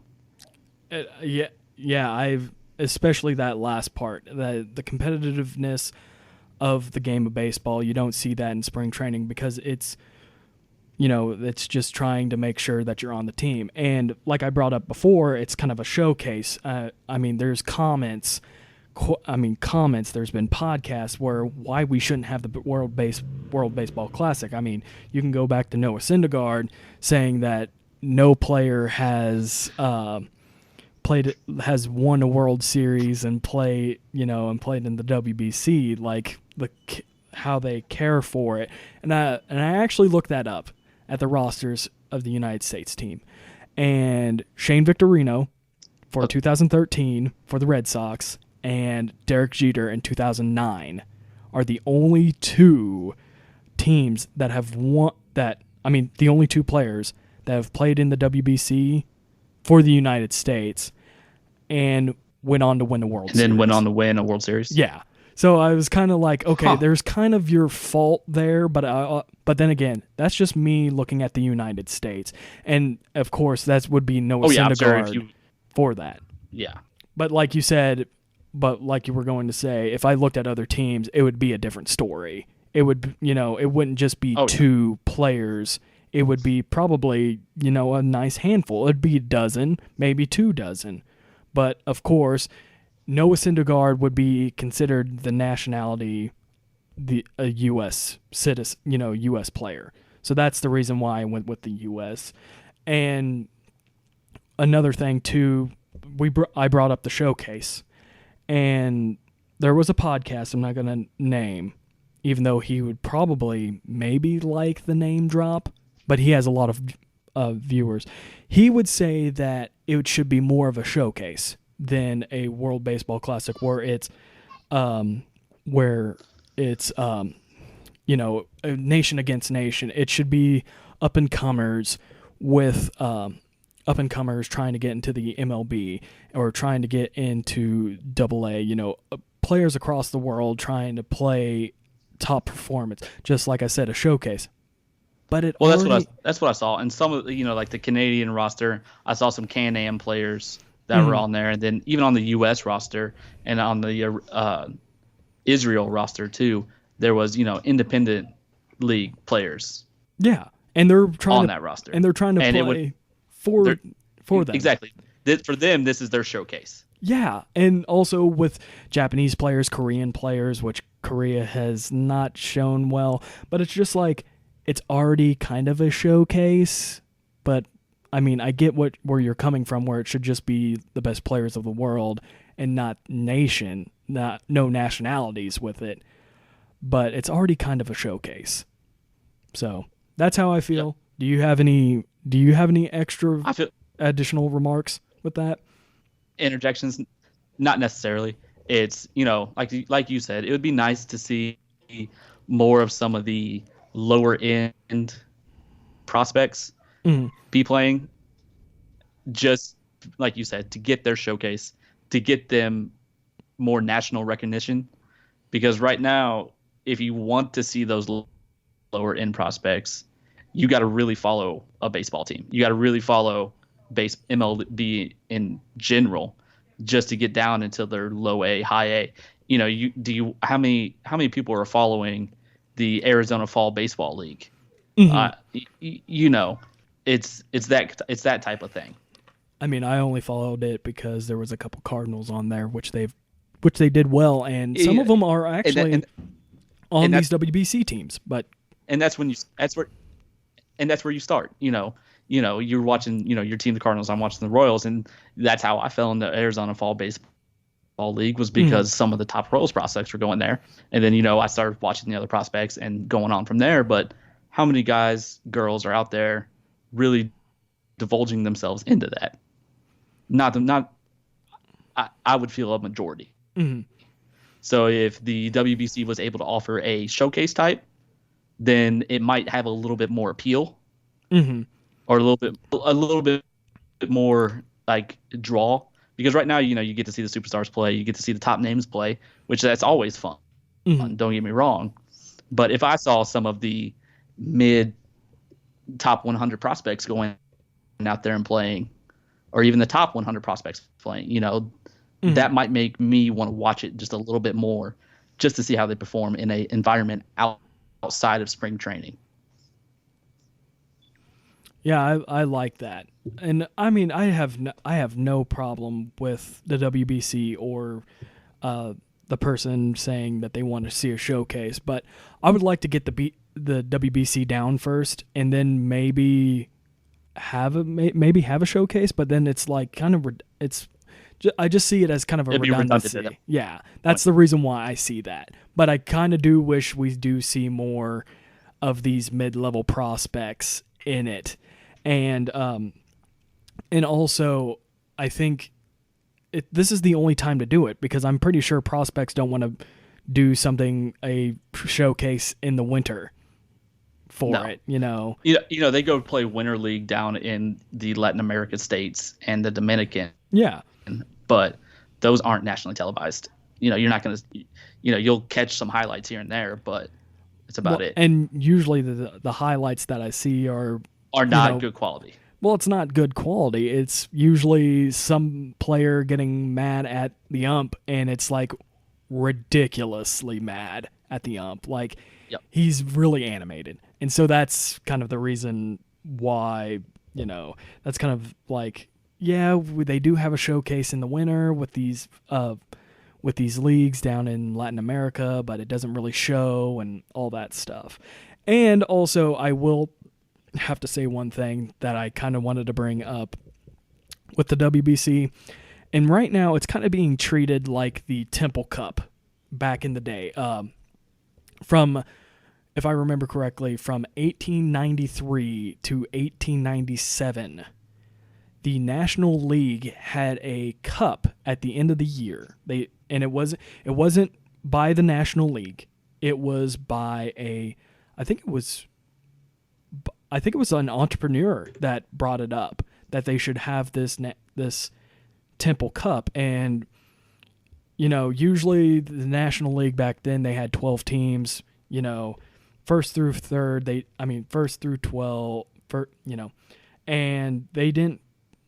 Yeah, I've especially that last part, the competitiveness of the game of baseball. You don't see that in spring training because it's just trying to make sure that you're on the team. And like I brought up before, it's kind of a showcase. There's comments. There's been podcasts where why we shouldn't have the World Baseball Classic. I mean, you can go back to Noah Syndergaard saying that no player has won a World Series and played in the WBC, like how they care for it. And I actually looked that up at the rosters of the United States team. And Shane Victorino for 2013 for the Red Sox and Derek Jeter in 2009 are the only two teams that have the only two players that have played in the WBC for the United States and went on to win a World Series. And then went on to win a World Series? Yeah. So I was kind of like, okay, there's kind of your fault there, but then again, that's just me looking at the United States. And, of course, that would be Noah Syndergaard for that. Yeah. But like you said, like you were going to say, if I looked at other teams, it would be a different story. It would, it wouldn't just be two players. It would be probably, a nice handful. It'd be a dozen, maybe 2 dozen. But, of course, Noah Syndergaard would be considered the nationality, a U.S. citizen, U.S. player. So that's the reason why I went with the U.S. And another thing, too, I brought up the showcase. And there was a podcast I'm not going to name, even though he would probably maybe like the name drop, but he has a lot of viewers. He would say that it should be more of a showcase than a World Baseball Classic where it's nation against nation. It should be up and comers with up and comers trying to get into the MLB or trying to get into AA, players across the world trying to play top performance, just like I said, a showcase. But that's what I saw. And some of like the Canadian roster, I saw some Can-Am players that were on there, and then even on the U.S. roster and on the Israel roster too, there was independent league players. Yeah, and they're trying on that roster, and they're trying to play for them. Exactly. For them, this is their showcase. Yeah, and also with Japanese players, Korean players, which Korea has not shown well, but it's just like it's already kind of a showcase. But I mean, I get where you're coming from, where it should just be the best players of the world and not no nationalities with it. But it's already kind of a showcase. So that's how I feel. Yep. Do you have any extra additional remarks with that? Interjections? Not necessarily. It's, like you said, it would be nice to see more of some of the lower end prospects be playing, just like you said, to get their showcase, to get them more national recognition. Because right now, if you want to see those lower end prospects, you got to really follow a baseball team. You got to really follow MLB in general, just to get down into their low A, high A. How many people are following the Arizona Fall Baseball League? It's that type of thing. I mean, I only followed it because there was a couple Cardinals on there, which they did well, and some of them are actually on these WBC teams. But that's where you start. You're watching your team, the Cardinals. I'm watching the Royals, and that's how I fell into Arizona Fall Baseball League, was because some of the top Royals prospects were going there, and then I started watching the other prospects and going on from there. But how many girls are out there really divulging themselves into that? I would feel a majority. Mm-hmm. So if the WBC was able to offer a showcase type, then it might have a little bit more appeal, Mm-hmm. or a little bit more like draw. Because right now, you get to see the superstars play, you get to see the top names play, which that's always fun. Mm-hmm. Don't get me wrong. But if I saw some of the mid top 100 prospects going out there and playing, or even the top 100 prospects playing, that might make me want to watch it just a little bit more, just to see how they perform in a environment outside of spring training. Yeah, I like that, and I mean I have no problem with the WBC or the person saying that they want to see a showcase, but I would like to get the WBC down first, and then maybe have a showcase. But then it's like kind of I just see it as kind of a redundancy. Yeah, that's the reason why I see that. But I kind of do wish we do see more of these mid-level prospects in it. And also, I think this is the only time to do it, because I'm pretty sure prospects don't want to do a showcase in the winter for it. They go play Winter League down in the Latin American states and the Dominican. Yeah, but those aren't nationally televised. You're not going to. You'll catch some highlights here and there, but it's about it. And usually the highlights that I see are not good quality. Well, it's not good quality. It's usually some player getting mad at the ump, and it's like ridiculously mad at the ump. Like, he's really animated. And so that's kind of the reason why, that's kind of like, yeah, they do have a showcase in the winter with these leagues down in Latin America, but it doesn't really show and all that stuff. And also, I will have to say one thing that I kind of wanted to bring up with the WBC. And right now, it's kind of being treated like the Temple Cup back in the day. From, if I remember correctly, from 1893 to 1897, the National League had a cup at the end of the year. It wasn't by the National League. It was by I think it was an entrepreneur that brought it up, that they should have this Temple Cup. And usually the National League back then, they had 12 teams, first through 12, and they didn't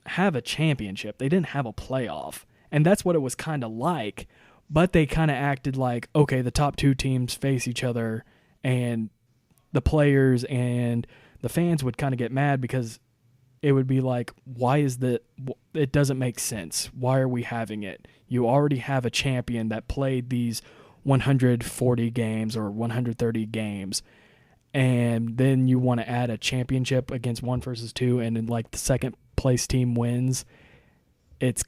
have a championship. They didn't have a playoff. And that's what it was kind of like, but they kind of acted like, okay, the top two teams face each other, and the players and the fans would kind of get mad, because it would be like, it doesn't make sense. Why are we having it? You already have a champion that played these 140 games or 130 games, and then you want to add a championship against 1 versus 2, and then like the second place team wins. It's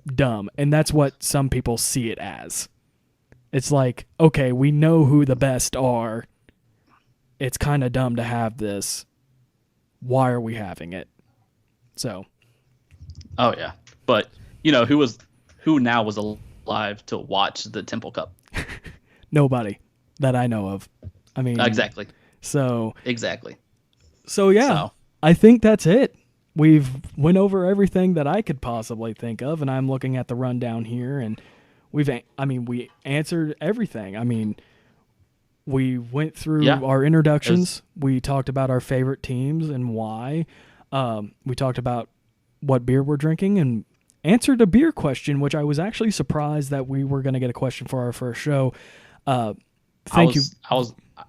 dumb. And that's what some people see it as. It's like, okay, we know who the best are. It's kind of dumb to have this. Why are we having it? So. Oh yeah, but who now was alive to watch the Temple Cup? Nobody that I know of. I mean, exactly. So exactly. So yeah, I think that's it. We've went over everything that I could possibly think of, and I'm looking at the rundown here, and we answered everything. I mean, we went through our introductions. We talked about our favorite teams and why. We talked about what beer we're drinking and answered a beer question, which I was actually surprised that we were going to get a question for our first show. Thank you.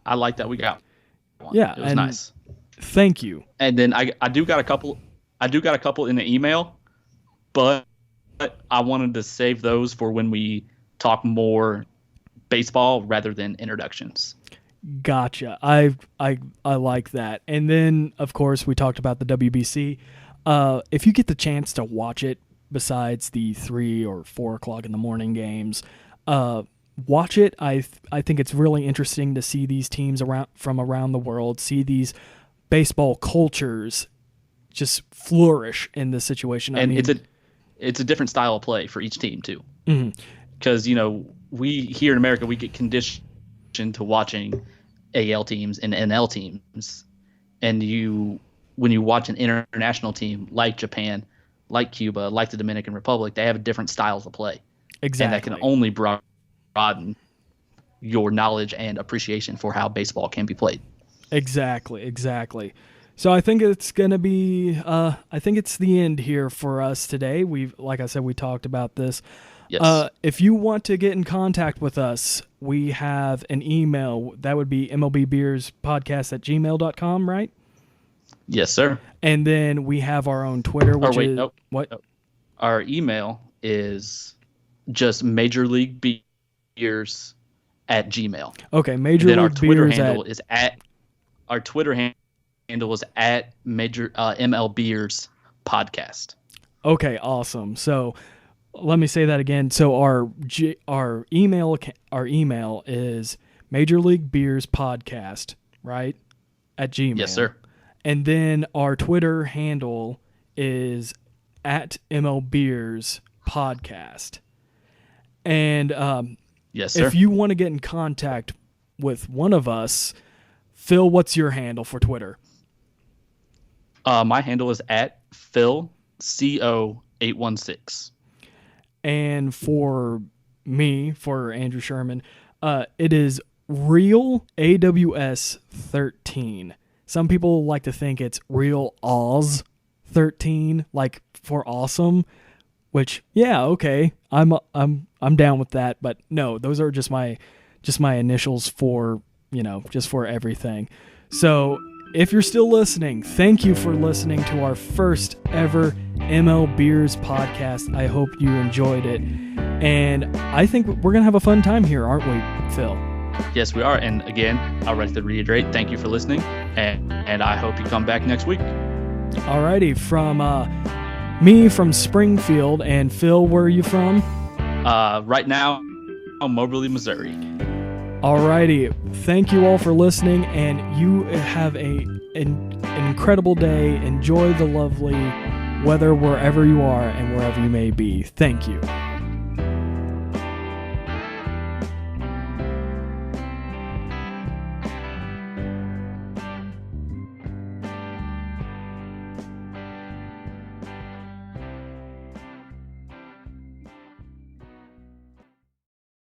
I like that we got one. Yeah, it was nice. Thank you. And then I do got a couple. I do got a couple in the email, but I wanted to save those for when we talk more baseball rather than introductions. Gotcha. I like that. And then, of course, we talked about the WBC. If you get the chance to watch it, besides the 3 or 4 o'clock in the morning games, watch it. I think it's really interesting to see these teams from around the world, see these baseball cultures just flourish in this situation. And it's a different style of play for each team too. Mhm. Because we here in America, we get conditioned to watching AL teams and NL teams, and when you watch an international team like Japan, like Cuba, like the Dominican Republic, they have different styles of play. Exactly. And that can only broaden your knowledge and appreciation for how baseball can be played. Exactly. So I think it's going to be, I think it's the end here for us today. Like I said, we talked about this. Yes. If you want to get in contact with us, we have an email. That would be MLBeerspodcast@gmail.com, right? Yes, sir. And then we have our own Twitter, which is... Nope. What? Nope. Our email is just Major League Beers at Gmail. Okay, Major League Beers. League Our Twitter Beers handle is at... Our Twitter handle is at MLBeers podcast. Okay, awesome. So let me say that again. So our email is Major League Beers podcast, right? At Gmail. Yes, sir. And then our Twitter handle is at MLBeers podcast. And yes, sir. If you want to get in contact with one of us, Phil, what's your handle for Twitter? My handle is at Phil CO816. And for me, for Andrew Sherman, it is Real AWS 13. Some people like to think it's Real Oz 13, like for awesome. Which, yeah, okay, I'm down with that. But no, those are just my initials for just for everything. So if you're still listening, thank you for listening to our first ever MLBeers podcast. I hope you enjoyed it. And I think we're going to have a fun time here, aren't we, Phil? Yes, we are. And again, I'd like to reiterate, thank you for listening. And I hope you come back next week. Alrighty, from me from Springfield, and Phil, where are you from? Right now, Moberly, Missouri. Alrighty, thank you all for listening, and you have an incredible day. Enjoy the lovely weather wherever you are and wherever you may be. Thank you.